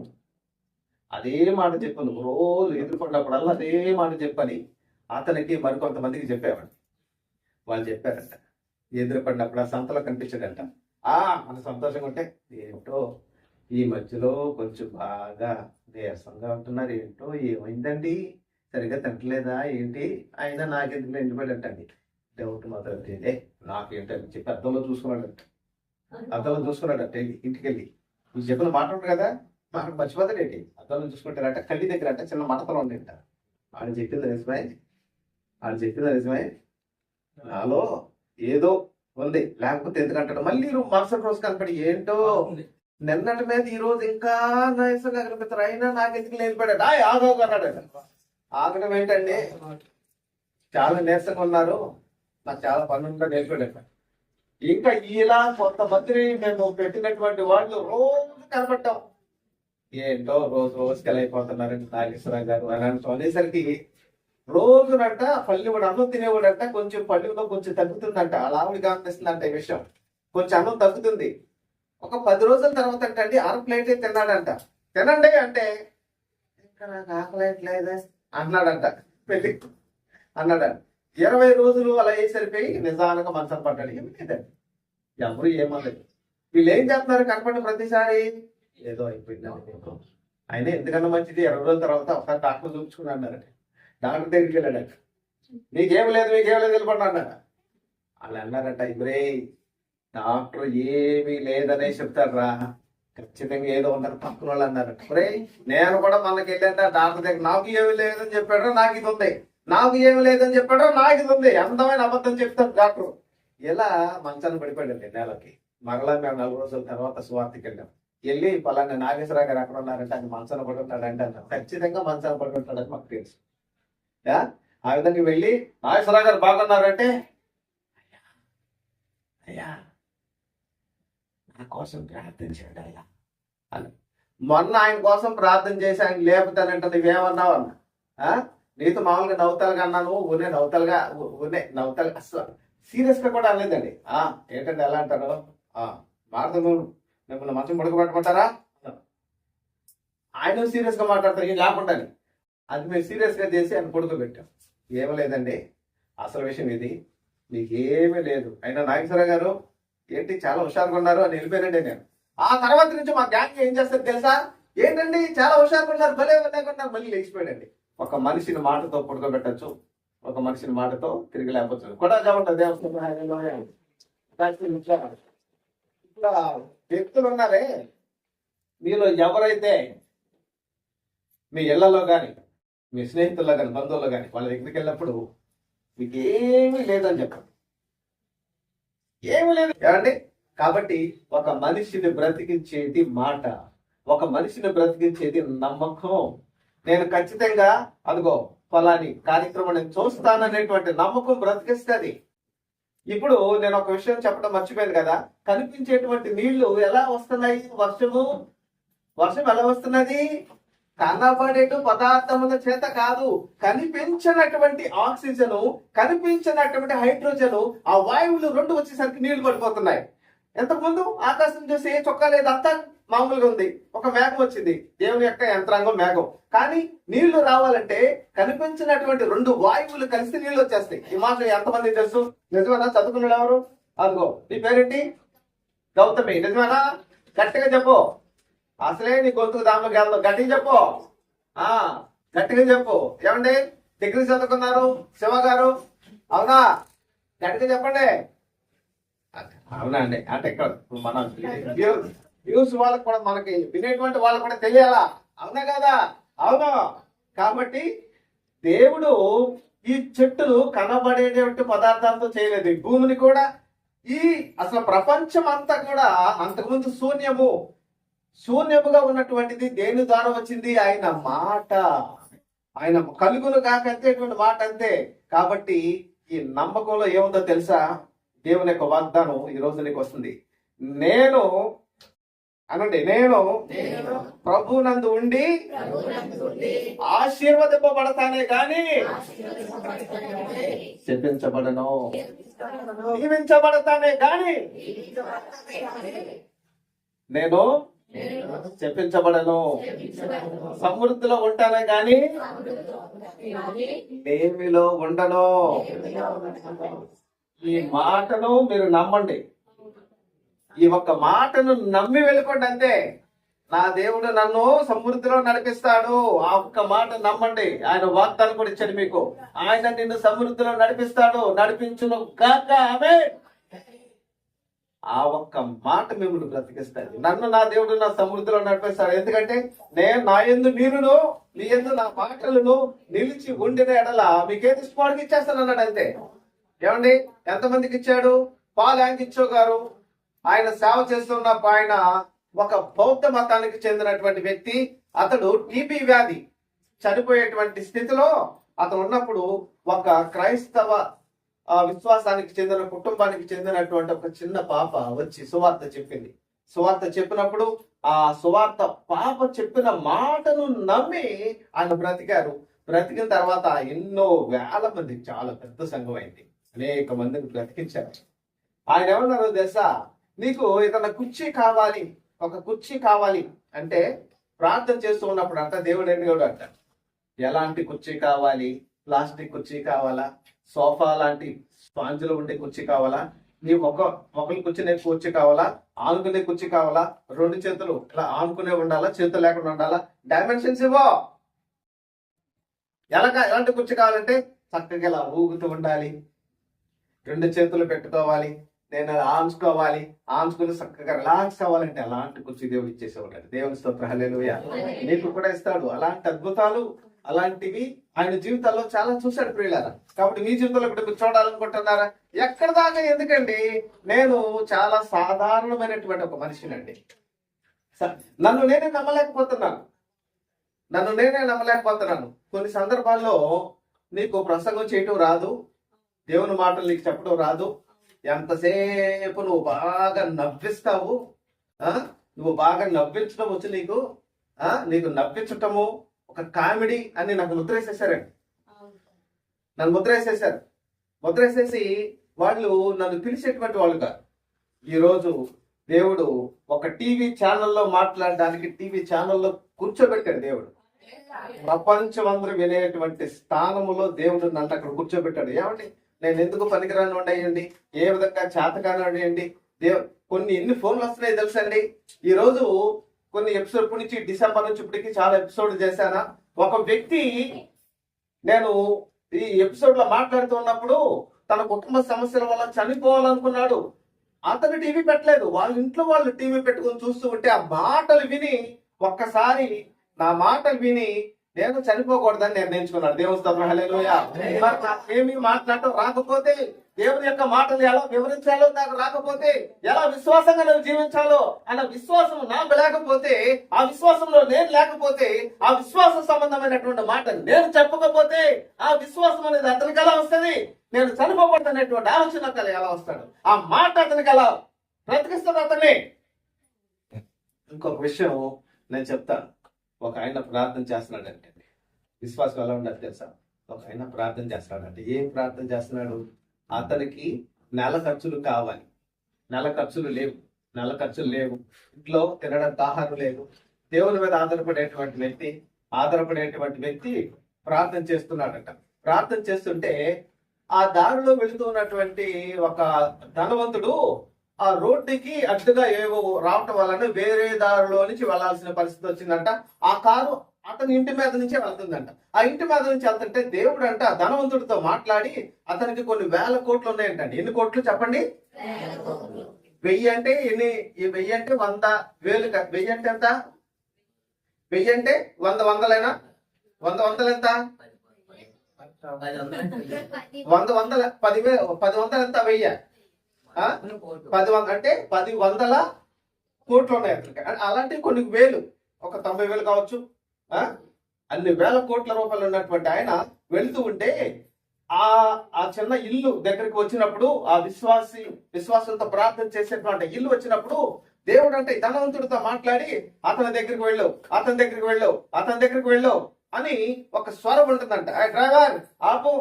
అదే మాట చెప్పాను, రోజు ఎదుర్కొన్నప్పుడల్లా అదే మాట చెప్పని అతనికి మరికొంతమందికి చెప్పేవాడు. వాళ్ళు చెప్పారంట, ఎదురుపడినప్పుడు ఆ సంతలో కనిపించాడంట. మన సంతోషంగా ఉంటే, ఏంటో ఈ మధ్యలో కొంచెం బాగా నీరసంగా ఉంటున్నారు, ఏంటో ఏమైందండి, సరిగ్గా తింటలేదా ఏంటి, అయినా నాకెందుకు ఎండిపోయాడంటండి. డౌట్ మాత్రం తెలియదే, నాకేంటని చెప్పి అద్దంలో చూసుకున్నాడంట. అద్దంలో చూసుకున్నాడంట, ఇంటికి వెళ్ళి నువ్వు చెప్పిన మాట ఉంటుంది కదా, మాట మర్చిపోతాడేంటి. అద్దంలో చూసుకుంటారంట, కళ్ళి దగ్గర అంట చిన్న మడతలు ఉంటాయంట. ఆయన చెప్పింది నిజమే, నాలో ఏదో ఉంది, లేకపోతే ఎందుకంటాడు. మళ్ళీ మరుసటి రోజు కనపడి, ఏంటో నిన్నటి మీద ఈ రోజు ఇంకా నైసంగా కనిపిస్తారు, అయినా నాకు ఎందుకు లేనిపడాడు. ఆగన్నాడు. ఆగడం ఏంటండి, చాలా నీరసంగా ఉన్నారు, నాకు చాలా పని ఉందో నేర్పడాడు. ఇంకా ఇలా కొంతమందిని మేము పెట్టినటువంటి వాళ్ళు రోజు కనపడ్డాం. ఏంటో రోజుకి ఎలా అయిపోతున్నారండి నాగేశ్వరరావు గారు అని అనేసరికి, రోజునంట పల్లివాడు అన్నం తినేవాడంట, కొంచెం పల్లిలో కొంచెం తగ్గుతుందంట. అలా ఆవిడ గమనిస్తుందంట ఈ విషయం. కొంచెం అన్నం తగ్గుతుంది. ఒక 10 రోజుల తర్వాత అంటండి 6 ప్లేటే తిన్నాడంట. తినండి అంటే, ఇంకా నాకు ఆకలేట్లేదే అన్నాడంట. పెళ్లి అన్నాడంట. 20 రోజులు అలా సరిపోయి నిజానికి మంచం పడ్డాడు. ఏమి లేదండి, ఎవరు ఏమలేదు. వీళ్ళు ఏం చేస్తున్నారు, కనపడిన ప్రతిసారి ఏదో అయిపోయింది. ఆయన ఎందుకన్నా మంచిది, 20 రోజుల తర్వాత ఒకసారి డాక్టర్ చూపించుకుని అన్నారండి. డాక్టర్ దగ్గరికి వెళ్ళాడంట, మీకేం లేదు వెళ్ళిపడి అన్నాడు. వాళ్ళు అన్నారంట, ఇవరే డాక్టర్ ఏమీ లేదనే చెప్తారా, ఖచ్చితంగా ఏదో ఉన్నారు పక్కన వాళ్ళు అన్నారంట. ఒరే నేను కూడా మనకి వెళ్ళాక డాక్టర్ దగ్గర, నాకు ఏమీ లేదని చెప్పాడో నాకు ఇది ఉంది, నాకు ఏమి లేదని చెప్పాడో నాకు ఇది ఉంది, అందమైన అబద్ధం చెప్తాడు డాక్టర్. ఇలా మంచాన్ని పడిపోయాడండి నెలకి. మరలా మేము 4 రోజుల తర్వాత సువార్తకి వెళ్ళాం. వెళ్ళి పలానా నాగేశ్వరరావు గారు ఎక్కడ ఉన్నారంటే ఆయన మంచాన్ని పడుకుంటాడంటే అన్నారు. ఖచ్చితంగా మంచాన్ని పడుకుంటాడని మాకు తెలుసు. ఆ విధంగా వెళ్ళి, నాగేశ్వరరావు గారు బాగున్నారంటే, అయ్యా నా కోసం ప్రార్థన చేయండి అయ్యా అని. మొన్న ఆయన కోసం ప్రార్థన చేసి ఆయన లేపుతానంటే నువ్వేమన్నావు అన్నా. నీతో మామూలుగా నవ్వుతాలుగా అన్నాను, నవ్వుతాలుగా అసలు సీరియస్ గా కూడా అనలేదండి. ఏంటంటే ఎలా అంటారు, మాట్లాడదు మిమ్మల్ని మంచం పడుకోబెట్టమంటారా, ఆయన సీరియస్ గా మాట్లాడతారు ఏం లేకుండా. అది మేము సీరియస్ గా చేసి ఆయన పడుకోబెట్టాం. ఏమీ లేదండి, అసలు విషయం ఇది, మీకేమీ లేదు. అయినా నాగేశ్వరరావు గారు ఏంటి చాలా హుషారుగా ఉన్నారు అని వెళ్ళిపోయానండి నేను. ఆ తర్వాత నుంచి మా గ్యాంగ్ ఏం చేస్తారు తెలుసా, ఏంటండి చాలా హుషారుగా ఉన్నారు, భలే ఉన్నారు, మళ్ళీ లేచిపోయాడండి. ఒక మనిషిని మాటతో పడుకోబెట్టచ్చు, ఒక మనిషిని మాటతో తిరిగి లేకపోవచ్చు కూడా చెప్పండి. ఇట్లా వ్యక్తులు ఉన్నారే, మీలో ఎవరైతే మీ ఇళ్లలో కానీ మీ స్నేహితుల్లో కానీ బంధువుల్లో కానీ వాళ్ళ దగ్గరికి వెళ్ళినప్పుడు మీకు ఏమీ లేదని చెప్పండి, ఏమీ లేదు ఏమండి. కాబట్టి ఒక మనిషిని బ్రతికించేది మాట, ఒక మనిషిని బ్రతికించేది నమ్మకం. నేను ఖచ్చితంగా అదిగో ఫలాని కార్యక్రమం నేను చూస్తాననేటువంటి నమ్మకం బ్రతికిస్తుంది. ఇప్పుడు నేను ఒక విషయం చెప్పడం మర్చిపోయాను కదా, కనిపించేటువంటి నీళ్లు ఎలా వస్తున్నాయి, వర్షం ఎలా వస్తున్నది, కనబడేటు పదార్థముల చేత కాదు, కనిపించినటువంటి ఆక్సిజన్, కనిపించినటువంటి హైడ్రోజన్, ఆ వాయువులు 2 వచ్చేసరికి నీళ్లు పడిపోతున్నాయి. ఎంతకుముందు ఆకాశం చూసి ఏ చొక్కా లేదు, అంతా మామూలుగా ఉంది. ఒక మేఘం వచ్చింది, దేవుని యొక్క యంత్రాంగం మేఘం. కానీ నీళ్లు రావాలంటే కనిపించినటువంటి 2 వాయువులు కలిసి నీళ్లు వచ్చేస్తాయి. ఈ మాట ఎంతమంది తెలుసు? నిజమేనా? చదువుకున్నాడు ఎవరు? అదిగో నీ పేరేంటి? గౌతమి. నిజమేనా? గట్టిగా చెప్పు, అసలే నీ గొంతుకు దాంట్లో గట్టిగా చెప్పు. గట్టిగా చెప్పు. ఏమండి డిగ్రీ చదువుకున్నారు శివ గారు? అవునా? గట్టిగా చెప్పండి. అవునా అండి? అంటే ఇక్కడ మన వ్యూస్ వాళ్ళకు కూడా, మనకి వినేటువంటి వాళ్ళకు కూడా తెలియాలా? అవునా కదా? అవును. కాబట్టి దేవుడు ఈ చెట్టులు కనబడేటువంటి పదార్థాలతో చేయలేదు. ఈ భూమిని కూడా, ఈ అసలు ప్రపంచం అంతా కూడా అంతకుముందు శూన్యముగా ఉన్నటువంటిది దేని ద్వారా వచ్చింది? ఆయన మాట. ఆయన కలుగును కాకంతేటువంటి మాట అంతే. కాబట్టి ఈ నమ్మకంలో ఏముందో తెలుసా? దేవుని యొక్క వాగ్దానం ఈ రోజు నీకు వస్తుంది. నేను అనండి, నేను ప్రభునందు ఉండి ఆశీర్వదింపబడతానే గాని శపించబడను. దీవించబడతానే గాని నేను చెప్పించబడను. సమృద్ధిలో ఉంటానే గాని లేమిలో ఉండను. ఈ మాటను మీరు నమ్మండి. ఈ ఒక్క మాటను నమ్మి వెళ్ళిపోండి అంతే. నా దేవుడు నన్ను సమృద్ధిలో నడిపిస్తాడు. ఆ ఒక్క మాట నమ్మండి. ఆయన వాగ్దానం కూడా ఇచ్చాడు మీకు. ఆయన నిన్ను సమృద్ధిలో నడిపిస్తాడు, నడిపించును గాక. ఆమేన్. ఆ ఒక్క మాట మిమ్మల్ని బ్రతికిస్తాడు. నన్ను నా దేవుడు నా సమృద్ధిలో నడిపిస్తాడు. ఎందుకంటే నేను నా యందు మీరును నీ యందు నా మాటలను నిలిచి ఉండిన ఎడల మీకేది ఇష్టపడికి ఇచ్చేస్తాను అన్నాడు అంతే. ఏమండి ఎంతమందికి ఇచ్చాడు? పాల్ యాంగిచ్చో గారు ఆయన సేవ చేస్తున్నప్పుడు ఆయన ఒక బౌద్ధ మతానికి చెందినటువంటి వ్యక్తి. అతడు టీబీ వ్యాధి చనిపోయేటువంటి స్థితిలో అతను ఉన్నప్పుడు ఒక క్రైస్తవ విశ్వాసానికి చెందిన కుటుంబానికి చెందినటువంటి ఒక చిన్న పాప వచ్చి సువార్త చెప్పింది. సువార్త చెప్పినప్పుడు ఆ సువార్త పాప చెప్పిన మాటను నమ్మి ఆయన బ్రతికారు. బ్రతికిన తర్వాత ఎన్నో వేల మంది, చాలా పెద్ద సంఘం అయింది, అనేక మందిని బ్రతికించారు. ఆయన ఏమన్నారు తెలుసా? నీకు ఏదైనా కుర్చీ కావాలి, ఒక కుర్చీ కావాలి అంటే ప్రార్థన చేస్తూ ఉన్నప్పుడు అంట దేవుడు ఏంటి అంట, ఎలాంటి కుర్చీ కావాలి? ప్లాస్టిక్ కుర్చీ కావాలా? సోఫా లాంటి స్పాంజ్లో ఉండే కుర్చీ కావాలా? నీ ఒకరి కూర్చునే కుర్చీ కావాలా? ఆనుకునే కుర్చీ కావాలా? రెండు చేతులు ఇలా ఆనుకునే ఉండాలా? చేతులు లేకుండా ఉండాలా? డైమెన్షన్స్ ఇవ్వో. ఎలాంటి కుర్చీ కావాలంటే చక్కగా ఇలా ఊగుతూ ఉండాలి, రెండు చేతులు పెట్టుకోవాలి, నేను ఆంచుకోవాలి, ఆంచుకుని చక్కగా రిలాక్స్ అవ్వాలంటే అలాంటి కుర్చీ దేవుడు ఇచ్చేసేవాడు. దేవుని స్తోత్రం, హల్లెలూయా. నీకు కూడా ఇస్తాడు అలాంటి అద్భుతాలు. అలాంటివి ఆయన జీవితాల్లో చాలా చూశాడు ప్రియులారా. కాబట్టి మీ జీవితంలో ఇప్పుడు మీరు చూడాలనుకుంటున్నారా? ఎక్కడ దాకా ఎందుకండి, నేను చాలా సాధారణమైనటువంటి ఒక మనిషినండి. నన్ను నేనే నమ్మలేకపోతున్నాను. కొన్ని సందర్భాల్లో నీకు ప్రసంగం చేయటం రాదు, దేవుని మాటలు నీకు చెప్పడం రాదు. ఎంతసేపు నువ్వు బాగా నవ్విస్తావు, నువ్వు బాగా నవ్వించడం వచ్చు నీకు. నీకు నవ్వించటము ఒక కామెడీ అని నాకు ముద్రేసేసారండి. నన్ను ముద్రేసేసి వాళ్ళు నన్ను పిలిచేటువంటి వాళ్ళు కాదు. ఈరోజు దేవుడు ఒక టీవీ ఛానల్లో మాట్లాడడానికి టీవీ ఛానల్లో కూర్చోబెట్టాడు దేవుడు. ప్రపంచం అందరూ వినేటువంటి స్థానములో దేవుడు నన్ను అక్కడ కూర్చోబెట్టాడు. ఏమండి నేను ఎందుకు పనికిరాని ఉండయండి, ఏ విధంగా చేతకాని ఉండయండి. కొన్ని ఎన్ని ఫోన్లు వస్తున్నాయి తెలుసండి. ఈ రోజు కొన్ని ఎపిసోడ్ నుంచి డిసెంబర్ నుంచి ఇప్పటికి చాలా ఎపిసోడ్ చేశానా. ఒక వ్యక్తి నేను ఈ ఎపిసోడ్ లో మాట్లాడుతూ ఉన్నప్పుడు తన కుటుంబ సమస్యల వల్ల చనిపోవాలనుకున్నాడు. అతను టీవీ పెట్టలేదు, వాళ్ళ ఇంట్లో వాళ్ళు టీవీ పెట్టుకుని చూస్తూ ఉంటే ఆ మాటలు విని ఒక్కసారి నా మాటలు విని నేను చనిపోకూడదని నిర్ణయించుకున్నాను. దేవుని స్తోత్రం, హల్లెలూయా. మరి నాకేమీ మాట్లాడటం రాకపోతే, దేవుని యొక్క మాటలు ఎలా వివరించాలో నాకు రాకపోతే, ఎలా విశ్వాసంగా నేను జీవించాలో అన్న విశ్వాసం నాకు లేకపోతే, ఆ విశ్వాసంలో నేను లేకపోతే, ఆ విశ్వాసం సంబంధమైనటువంటి మాట నేను చెప్పకపోతే, ఆ విశ్వాసం అనేది అతనికి ఎలా వస్తుంది? నేను చనిపోకూడదనేటువంటి ఆలోచన అతను ఎలా వస్తాడు? ఆ మాట అతనికి ఎలా బ్రతికిస్తుంది అతన్ని? ఇంకొక విషయం నేను చెప్తాను. ఒక ఆయన ప్రార్థన చేస్తున్నాడంటే, విశ్వాసం ఎలా ఉండదు తెలుసా? ఒక ఆయన ప్రార్థన చేస్తున్నాడంటే, ఏం ప్రార్థన చేస్తున్నాడు? అతనికి నెల ఖర్చులు కావాలి, నెల ఖర్చులు లేవు, ఇంట్లో తినడానికి ఆహారం లేదు. దేవుని మీద ఆధారపడేటువంటి వ్యక్తి ప్రార్థన చేస్తున్నాడట. ప్రార్థన చేస్తుంటే ఆ దారిలో వెళుతూ ఉన్నటువంటి ఒక ధనవంతుడు ఆ రోడ్డుకి అడ్డుగా ఏవో రావటం వలన వేరే దారిలో నుంచి వెళ్లాల్సిన పరిస్థితి వచ్చిందంట. ఆ కారు అతని ఇంటి మీద నుంచే వెళ్తుందంట. ఆ ఇంటి మీద నుంచి వెళ్తుంటే దేవుడు అంట ధనవంతుడితో మాట్లాడి అతనికి కొన్ని వేల కోట్లు ఉన్నాయంటండి. ఎన్ని కోట్లు చెప్పండి? 1000 అంటే ఎన్ని? 1000 అంటే 100, 1000 1000 అంటే ఎంత? 1000 అంటే 100 వందలైనా? 100 వందలు ఎంత? 100 వందల 10 వందలు ఎంత? 1000. 10 వందలు అంటే 10 వందల కోట్లు ఉన్నాయి అతనికి. అలాంటి కొన్ని వేలు, ఒక 90,000 కావచ్చు. అన్ని వేల కోట్ల రూపాయలు ఉన్నటువంటి ఆయన వెళుతూ ఉంటే ఆ చిన్న ఇల్లు దగ్గరికి వచ్చినప్పుడు, ఆ విశ్వాసంతో ప్రార్థన చేసేటువంటి ఇల్లు వచ్చినప్పుడు దేవుడు అంటే ధనవంతుడితో మాట్లాడి అతని దగ్గరికి వెళ్ళు, అతని దగ్గరికి వెళ్ళు, అతని దగ్గరికి వెళ్ళు అని ఒక స్వరం ఉంటుందంట. డ్రైవర్ ఆపు,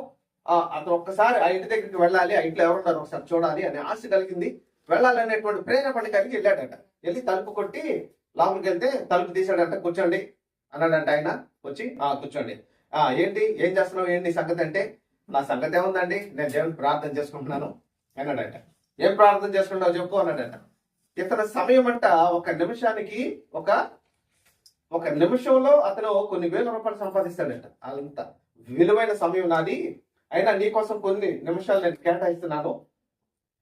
అతను ఒక్కసారి ఆ ఇంటి దగ్గరికి వెళ్ళాలి, ఆ ఇంట్లో ఎవరున్నారు ఒకసారి చూడాలి అని ఆశ కలిగింది. వెళ్ళాలి అనేటువంటి ప్రేరణ కలిగి వెళ్ళాడట. వెళ్ళి తలుపు కొట్టి లోపలికి వెళ్తే తలుపు తీసాడంట. కూర్చోండి అన్నాడంట. ఆయన వచ్చి కూర్చోండి, ఏంటి ఏం చేస్తున్నావు, ఏంటి నీ సంగతి అంటే, నా సంగతి ఏముందండి, నేను దేవుని ప్రార్థన చేసుకుంటున్నాను అన్నాడంట. ఏం ప్రార్థన చేసుకుంటావు చెప్పు అన్నాడంట. ఇతని సమయం అంట ఒక నిమిషానికి ఒక నిమిషంలో అతను కొన్ని వేల రూపాయలు సంపాదిస్తాడంట. అంత విలువైన సమయం నాది, అయినా నీ కోసం కొన్ని నిమిషాలు నేను కేటాయిస్తున్నాను.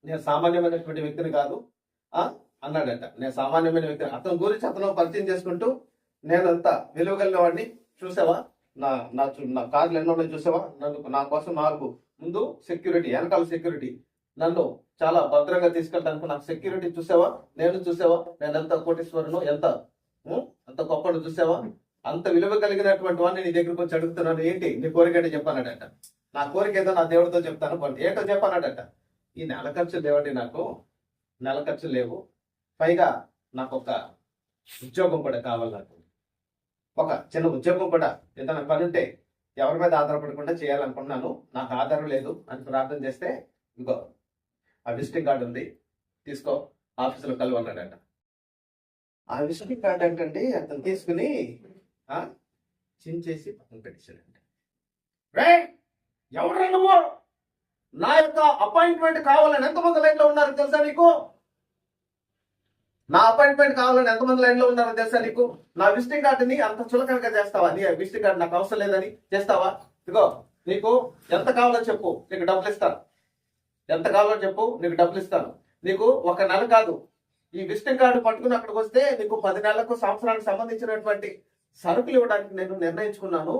నేను సామాన్యమైనటువంటి వ్యక్తిని కాదు అన్నాడంట. నేను సామాన్యమైన వ్యక్తిని. అతని గురించి అతను పరిచయం చేసుకుంటూ, నేను అంత విలువగలిగిన వాడిని, చూసావా నా కార్లు ఎన్నో ఉన్నాయి చూసావా, నా కోసం 4 ముందు సెక్యూరిటీ, వెనకాల సెక్యూరిటీ, నన్ను చాలా భద్రంగా తీసుకెళ్ళడానికి నాకు సెక్యూరిటీ చూసావా, నేను ఎంత కోటీశ్వరును, అంత గొప్పను చూసావా, అంత విలువ కలిగినటువంటి వాడిని నీ దగ్గరికి వచ్చి అడుగుతున్నాను, ఏంటి నీ కోరిక అంటే చెప్పానట. నా కోరిక ఏదో నా దేవుడితో చెప్తాను, ఏంటో చెప్పానట. ఈ నెల ఖర్చులు లేవండి, నాకు నెల ఖర్చులు లేవు, పైగా నాకు ఒక ఉద్యోగం కూడా కావాలి, నాకు ఒక చిన్న ఉద్యోగం కూడా, ఏదైనా పని ఉంటే ఎవరి మీద ఆధారపడకుండా చేయాలనుకుంటున్నాను, నాకు ఆధారం లేదు అని ప్రార్థన చేస్తే, ఇంకో ఆ విజిటింగ్ కార్డు ఉంది, తీసుకో, ఆఫీసులో కలవన్నాడంట. ఆ విజిటింగ్ కార్డు ఏంటంటే అతను తీసుకుని చించేసి పక్కన పెట్టేశాడంట. ఎవరు నువ్వు, నా యొక్క అపాయింట్మెంట్ కావాలని ఎంతమంది లైన్లో ఉన్నారు తెలుసా నీకు, నా అపాయింట్మెంట్ కావాలని ఎంతమంది లైన్లో ఉన్నారో తెలుసా నీకు, నా విజిటింగ్ కార్డుని అంత చులకనగా చేస్తావా, నీ విజిటింగ్ కార్డు నాకు అవసరం లేదని చేస్తావా, ఇదిగో నీకు ఎంత కావాలో చెప్పు, నీకు డబ్బులు ఇస్తాను, ఎంత కావాలో చెప్పు, నీకు డబ్బులు ఇస్తాను, నీకు ఒక నెల కాదు, ఈ విజిటింగ్ కార్డు పట్టుకుని అక్కడికి వస్తే నీకు 10 నెలలకు సంవత్సరానికి సంబంధించినటువంటి సరుకులు ఇవ్వడానికి నేను నిర్ణయించుకున్నాను,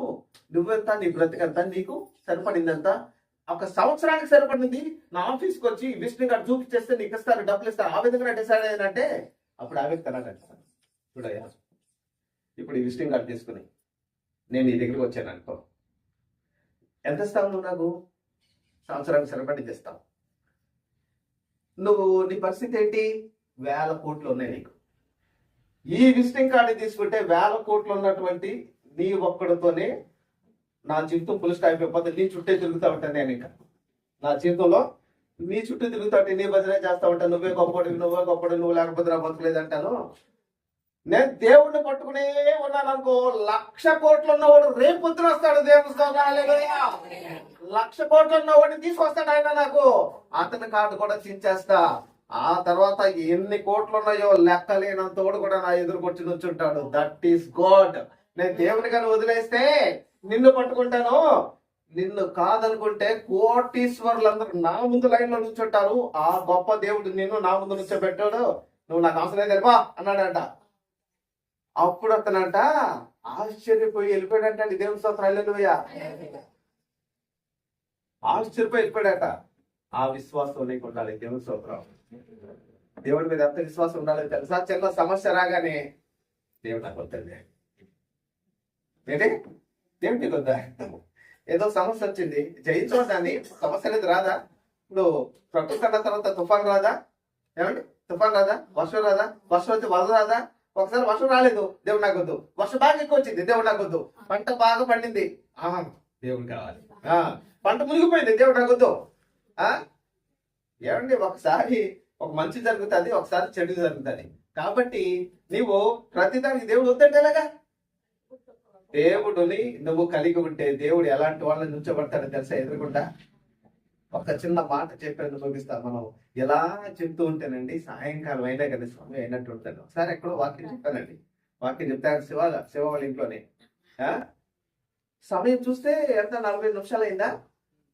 నువ్వెంత, నీ బ్రతికెంత, నీకు సరిపడిందంత, ఒక సంవత్సరానికి సరిపడింది నా ఆఫీస్కి వచ్చి విజిటింగ్ కార్డు చూపించేస్తే నీకు ఇస్తారు, డబ్బులు ఇస్తారు, ఆ విధంగా డిసైడ్ అయ్యానంటే అప్పుడు ఆ వ్యక్తి అన్నాడంట, చూడయ్యా ఇప్పుడు ఈ విజిటింగ్ కార్డు తీసుకుని నేను నీ దగ్గరికి వచ్చాను అనుకో, ఎంత ఇస్తావు నువ్వు, నాకు సంవత్సరానికి సరిపడి ఇస్తావు, నువ్వు నీ పరిస్థితి ఏంటి, 1000 కోట్లు ఉన్నాయి నీకు, ఈ విజిటింగ్ కార్డు తీసుకుంటే 1000 కోట్లు ఉన్నటువంటి నీ ఒక్కడితోనే నా జీవితం ఫుల్ స్టాప్ అయిపోతే, నీ చుట్టే తిరుగుతా ఉంటాను నేను, ఇంకా నా జీవితంలో నీ చుట్టూ తిరుగుతా ఉంటే, నీ భజనే చేస్తా ఉంటాను, నువ్వే గొప్పడు, నువ్వు లేకపోతే నా బతుకులేదంటాను. నేను దేవుడిని పట్టుకునే ఉన్నాను అనుకో, 1,00,000 కోట్లు ఉన్నవాడు రేపు పొద్దున వస్తాడు, దేవుడు 1,00,000 కోట్లు ఉన్నవాడిని తీసుకొస్తాడు ఆయన, నాకు అతని కార్డు కూడా చించేస్తా, ఆ తర్వాత ఎన్ని కోట్లు ఉన్నాయో లెక్కలేనంతోడు కూడా నా ఎదురుకొచ్చి నుంచుంటాడు. That is God. నేను దేవుని కానీ వదిలేస్తే నిన్ను పట్టుకుంటాను, నిన్ను కాదనుకుంటే కోటీశ్వరులందరూ నా ముందు లైన్ లో నుంచుంటారు, ఆ గొప్ప దేవుడు నిన్ను నా ముందు నుంచోబెట్టాడు, నువ్వు నాకు అవసరం లేదు వెళ్ళిపా అన్నాడంట. అప్పుడు అతనంట ఆశ్చర్యపోయి వెళ్ళిపోయాడంట. దేవుని స్తోత్రం, హల్లెలూయా. ఆశ్చర్యపోయి వెళ్ళిపోయాడట. ఆ విశ్వాసం నీకు ఉండాలి. దేవుని స్తోత్రం. దేవుడి మీద ఎంత విశ్వాసం ఉండాలి తెలుసా? చిన్న సమస్య రాగానే దేవుడు నాకు వద్దండి ఏంటి, దేవుడికి వద్దా, ఏదో సమస్య వచ్చింది జయించవద్దని, సమస్య అనేది రాదా? ఇప్పుడు ప్రకృతి అన్న తర్వాత తుఫాన్ రాదా? ఏమండి తుఫాన్ రాదా? వర్షం రాదా? వర్షం వచ్చి వరద రాదా? ఒకసారి వర్షం రాలేదు, దేవుడు నాకు వద్దు. వర్షం బాగా ఎక్కువ వచ్చింది, దేవుడు నాకు వద్దు. పంట బాగా పండింది, దేవుడు కావాలి. పంట మునిగిపోయింది, దేవుడు నాకు వద్దు. ఏమండి ఒకసారి ఒక మంచి జరుగుతుంది, ఒకసారి చెడు జరుగుతుంది. కాబట్టి నీవు ప్రతిదానికి దేవుడు వద్దంటే ఎలాగా? దేవుడిని నువ్వు కలిగి ఉంటే దేవుడు ఎలాంటి వాళ్ళని నుంచోబడతాడో తెలుసా? ఎదురుకుండా ఒక చిన్న మాట చెప్పాను, ముగిస్తా. మనం ఎలా చెప్తూ ఉంటేనండి సాయంకాలం అయినా కానీ స్వామి అయినట్టు ఉంటాను. ఒకసారి ఎక్కడో వాక్యం చెప్పానండి. వాక్యం చెప్తే శివ వాళ్ళ ఇంట్లోనే ఆ? సమయం చూస్తే ఎంత 40 నిమిషాలు అయిందా?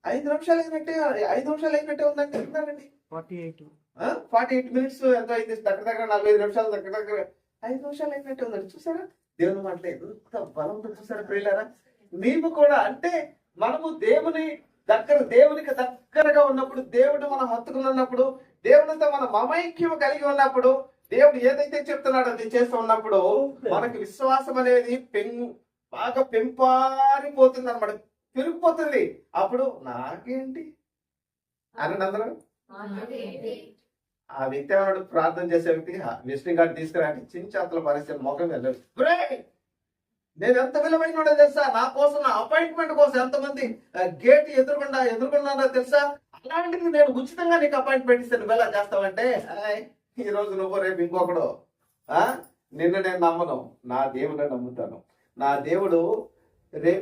5 నిమిషాలు అయినట్టే, 5 నిమిషాలు అయినట్టే ఉందంటే చెప్తున్నారండి. 48 మినిట్స్ ఎంత అయింది? దగ్గర దగ్గర 45 నిమిషాలు, దగ్గర దగ్గర 5 నిమిషాలు అయినట్టే ఉందండి. చూసారా దేవుని మాటలు ఎంత బలంతో, చూసారా ప్రియులారా? నీవు కూడా అంటే మనము దేవునికి దగ్గరగా ఉన్నప్పుడు, దేవుడు మనం హత్తుకుని ఉన్నప్పుడు, దేవునితో మన మమైక్యం కలిగి ఉన్నప్పుడు, దేవుడు ఏదైతే చెప్తున్నాడో అది చేస్తూ ఉన్నప్పుడు మనకి విశ్వాసం అనేది బాగా పెంపారిపోతుంది అనమాట, పెరిగిపోతుంది. అప్పుడు నాకేంటి అని అందరూ ఆ వ్యక్తి ఏమన్నాడు? ప్రార్థన చేసే వ్యక్తి విష్ణు గారిని తీసుకురాండి, చించాతల పరిస్థితి మొఖం వెళ్ళదు. నేను ఎంత విలువైన తెలుసా? నా కోసం, నా అపాయింట్మెంట్ కోసం ఎంతమంది గేట్ ఎదుర్కొన్నారో తెలుసా? అలాంటిది నేను ఉచితంగా నీకు అపాయింట్మెంట్ ఇస్తే నువ్వు ఎలా చేస్తావంటే, ఈ రోజు నువ్వు, రేపు ఇంకొకడు. నిన్ను నేను నమ్మను, నా దేవుడిని నమ్ముతాను. నా దేవుడు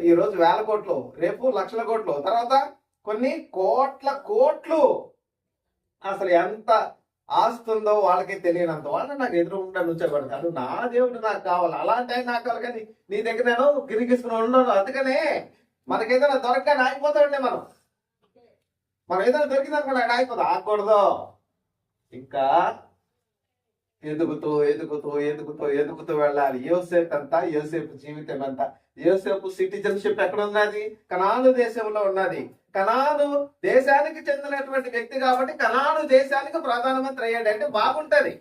ఈ రోజు 1000 కోట్లు, రేపు లక్షల కోట్లు, తర్వాత కొన్ని కోట్లు. అసలు ఎంత ఆస్తుందో వాళ్ళకి తెలియనంత వాళ్ళు నాకు ఎదురుకుండా నుంచోబడతాడు. నా దేవుడు నాకు కావాలి, అలాంటి ఆయన నాకు కావాలి. కానీ నీ దగ్గర నేను గిరిగిసుకుని ఉండను. అందుకనే మనకేదైనా దొరకని ఆగిపోతాడండి. మనం ఏదైనా దొరికిందనుకోండి ఆయన ఆగకూడదు. ఇంకా ఎదుగుతూ వెళ్ళాలి. యోసేపు జీవితం అంతా. యోసేపు సిటిజన్షిప్ ఎక్కడ ఉన్నది? కనాను దేశంలో ఉన్నది. కనాను దేశానికి చెందినటువంటి వ్యక్తి కాబట్టి కనాను దేశానికి ప్రధానమంత్రి అయ్యాడు అంటే బాగుంటది.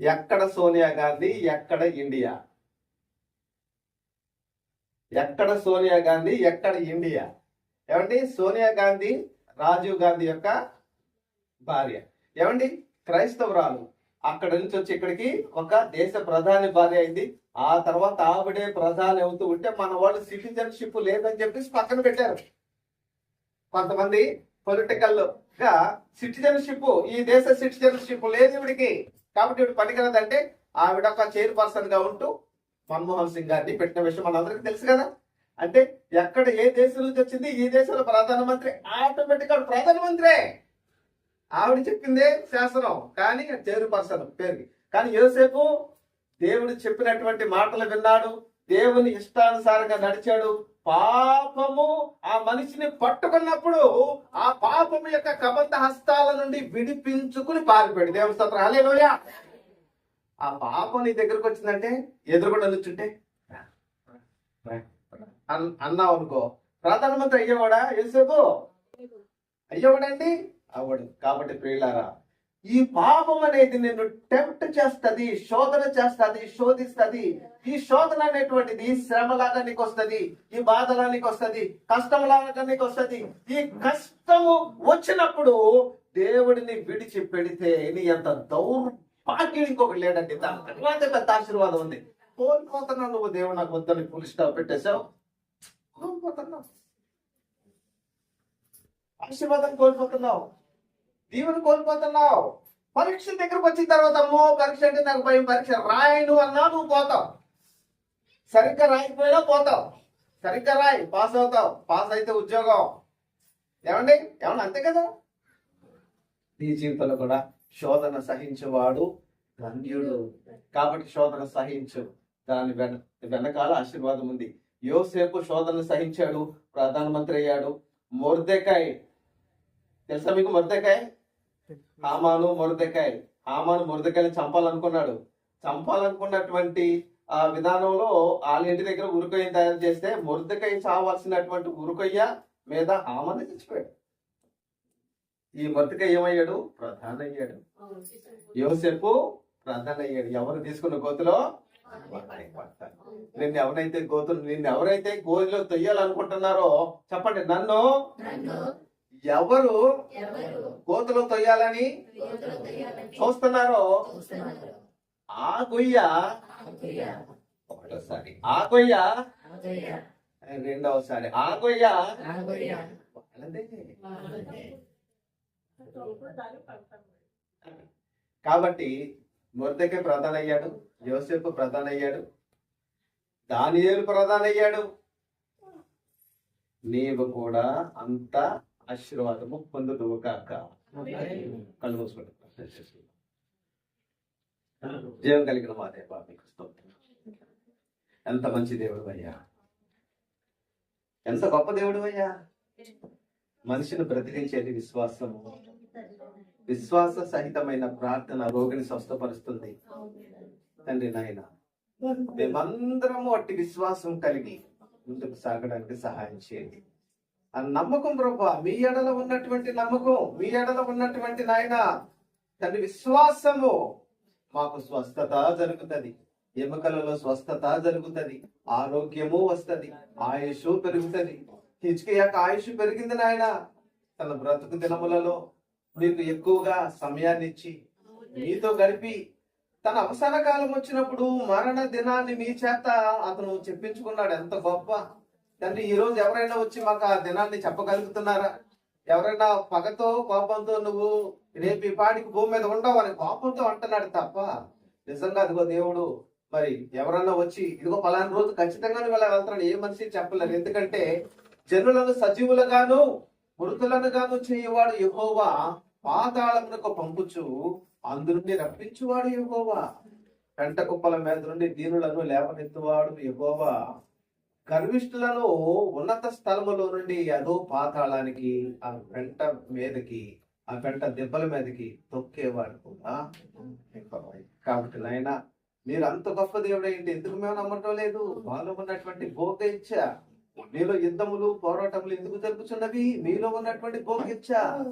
ఎక్కడ సోనియా గాంధీ, ఎక్కడ ఇండియా? ఎక్కడ సోనియా గాంధీ, ఎక్కడ ఇండియా? ఏమండి, సోనియా గాంధీ రాజీవ్ గాంధీ యొక్క భార్య. ఏమండి, క్రైస్తవురాలు. అక్కడ నుంచి వచ్చి ఇక్కడికి ఒక దేశ ప్రధాని భార్య అయింది. ఆ తర్వాత ఆవిడే ప్రధాని అవుతూ ఉంటే మన వాళ్ళు సిటిజన్షిప్ లేదని చెప్పేసి పక్కన పెట్టారు. కొంతమంది పొలిటికల్ గా సిటిజన్షిప్, ఈ దేశ సిటిజన్షిప్ లేదు ఇవిడికి, కాబట్టి ఇవి పనికిరదంటే ఆవిడ ఒక చైర్పర్సన్ గా ఉంటూ మన్మోహన్ సింగ్ గారిని పెట్టిన విషయం మనందరికీ తెలుసు కదా. అంటే ఎక్కడ ఏ దేశం నుంచి వచ్చింది, ఈ దేశంలో ప్రధానమంత్రి ఆటోమేటిక్ గా ప్రధానమంత్రే. ఆవిడ చెప్పిందే శాసనం, కానీ చైర్పర్సన్ పేరుకి. కానీ యోసేపు దేవుడు చెప్పినటువంటి మాటలు విన్నాడు, దేవుని ఇష్టానుసారంగా నడిచాడు. పాపము ఆ మనిషిని పట్టుకున్నప్పుడు ఆ పాపము యొక్క కబంధ హస్తాల నుండి విడిపించుకుని పారిపోయాడు. దేవుని స్తోత్రం, హల్లెలూయా. ఆ పాపం నీ దగ్గరకు వచ్చిందంటే ఎదురుకుండా నుంచుంటే అన్నావు అనుకో, ప్రధానమంత్రి అయ్యేవాడా యోసేపు? అయ్యేవాడండి? అవ్వడు. కాబట్టి ప్రియులారా, ఈ పాపం అనేది నిన్ను టెంప్ట్ చేస్తుంది, శోధన చేస్తుంది, శోధిస్తుంది. ఈ శోధన అనేటువంటిది శ్రమలాగా నీకు వస్తుంది, ఈ బాధలా నీకు వస్తుంది, కష్టంలాగా నీకు వస్తుంది. ఈ కష్టము వచ్చినప్పుడు దేవుడిని విడిచి పెడితే నీ ఎంత దౌర్భాగ్యం ఇంకొకటి లేదండి. దాని తర్వాత పెద్ద ఆశీర్వాదం ఉంది. కోల్పోతున్నావు నువ్వు, దేవుడు నాకు వద్దని ఫుల్ స్టాప్ పెట్టేశావు, కోల్పోతున్నావు. ఆశీర్వాదం కోల్పోతున్నావు, దీవెన కోల్పోతున్నావు. పరీక్ష దగ్గరకు వచ్చిన తర్వాత అమ్మో పరీక్ష అంటే నాకు భయం, పరీక్ష రాయను అన్నా నువ్వు పోతావు. సరిగ్గా రాయకపోయినా పోతావు. సరిగ్గా రాయి, పాస్ అవుతావు. పాస్ అయితే ఉద్యోగం. ఏమండి అంతే కదా. నీ జీవితంలో కూడా శోధన సహించేవాడు ధన్యుడు. కాబట్టి శోధన సహించు, దాని వెనకాల ఆశీర్వాదం ఉంది. యోసేపు శోధన సహించాడు, ప్రధానమంత్రి అయ్యాడు. మొర్దెకాయ్ తెలుసా మీకు? మొర్దెకాయ్, హామాను మొర్దెకాయని చంపాలనుకున్నాడు. చంపాలనుకున్నటువంటి ఆ విధానంలో వాళ్ళ ఇంటి దగ్గర ఉరుకొయ్యని తయారు చేస్తే మొర్దెకాయ చావాల్సినటువంటి ఉరుకొయ్య మీద హామాను చచ్చిపోయాడు. ఈ మొర్దెకాయ ఏమయ్యాడు? ప్రధాని అయ్యాడు. యోసేపు ప్రధాని అయ్యాడు. ఎవరు తీసుకున్న గోతులో నిన్ను ఎవరైతే గోతిలో తొయ్యాలనుకుంటున్నారో చెప్పండి. నన్ను ఎవరు గోతులో తొయ్యాలని చూస్తున్నారో ఆ గొయ్య ఒకటోసారి, ఆ గొయ్య రెండవసారి, ఆ గొయ్య కాబట్టి మొర్దెకాయ ప్రధాని అయ్యాడు, యోసేపు ప్రధాని అయ్యాడు, దానియేలు ప్రధాని అయ్యాడు. నీవు కూడా అంత ఆశీర్వాదము పొందుదువు కాక. కళ్ళు మూసుకోండి. జీవం కలిగిన మా దేవా మీకు స్తోత్రం. ఎంత మంచి దేవుడు అయ్యా, ఎంత గొప్ప దేవుడు అయ్యా. మనిషిని బ్రతికించేది విశ్వాసము. విశ్వాస సహితమైన ప్రార్థన రోగిని స్వస్థపరుస్తుంది. తండ్రి నాయన, మేమందరము అట్టి విశ్వాసం కలిగి ముందుకు సాగడానికి సహాయం చేయండి. ఆ నమ్మకం ప్రభా, మీ ఎడల ఉన్నటువంటి నమ్మకం, మీ ఎడల ఉన్నటువంటి నాయన తండ్రి విశ్వాసము, మాకు స్వస్థత జరుగుతుంది, ఎముకలలో స్వస్థత జరుగుతుంది, ఆరోగ్యము వస్తుంది, ఆయుష్ పెరుగుతుంది. హిజ్కియాకు ఆయుష్ పెరిగింది నాయన. తన బ్రతుకు దినములలో మీకు ఎక్కువగా సమయాన్ని ఇచ్చి మీతో గడిపి తన అవసాన కాలం వచ్చినప్పుడు మరణ దినాన్ని మీ చేత అతను చెప్పించుకున్నాడు. ఎంత గొప్ప తండ్రి. ఈ రోజు ఎవరైనా వచ్చి మాకు ఆ దినాన్ని చెప్పగలుగుతున్నారా? ఎవరైనా పగతో కోపంతో నువ్వు రేపు ఈ పాడికి భూమి మీద ఉండవు అని కోపంతో అంటున్నాడు తప్ప నిజంగా అదిగో దేవుడు మరి ఎవరన్నా వచ్చి ఇదిగో పలానా రోజు ఖచ్చితంగా నువ్వు ఇలా వెళ్తాడు ఏ మనిషి చెప్పలేరు. ఎందుకంటే జనులను సజీవులుగాను మృతులను గాను చేయవాడు యెహోవా, పాతాళమునకు పంపుచు అందునుండి రప్పించువాడు యెహోవా, పెంట కుప్పల మీద నుండి దీనులను లేవనెత్తువాడు యెహోవా, గర్విష్ఠులను ఉన్నత స్థలములో నుండి అదో పాతాళానికి, ఆ పెంట మీదకి, ఆ పెంట దెబ్బల మీదకి తొక్కేవాడు కూడా యెహోవా. కాబట్టి నాయన, మీరు అంత గొప్ప దేవుడు ఏంటి ఎందుకు మేము నమ్మటం లేదు? మాలో ఉన్నటువంటి భోగేచ్ఛ, మీలో యుద్ధములు పోరాటములు ఎందుకు జరుగుతున్నవి? మీలో ఉన్నటువంటి భోగేచ్ఛ,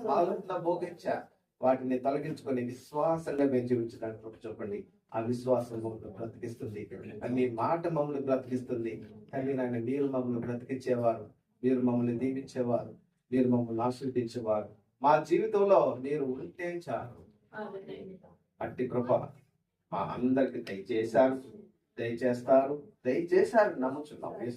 మాలో ఉన్న భోగేచ్ఛ, వాటిని తొలగించుకొని విశ్వాసంగా మేము జీవించడానికి చూపండి. ఆ విశ్వాసం మమ్మల్ని బ్రతికిస్తుంది. అన్ని మాట మమ్మల్ని బ్రతికిస్తుంది. కానీ నాయన, మీరు మమ్మల్ని బ్రతికించేవారు, మీరు మమ్మల్ని దీవించేవారు, మీరు మమ్మల్ని ఆశీర్వదించేవారు. మా జీవితంలో మీరు ఉంటే చాలు. అట్టి కృప మా అందరికి దయచేశారు, దయచేస్తారు, దయచేశారు నమ్ముచున్నాం.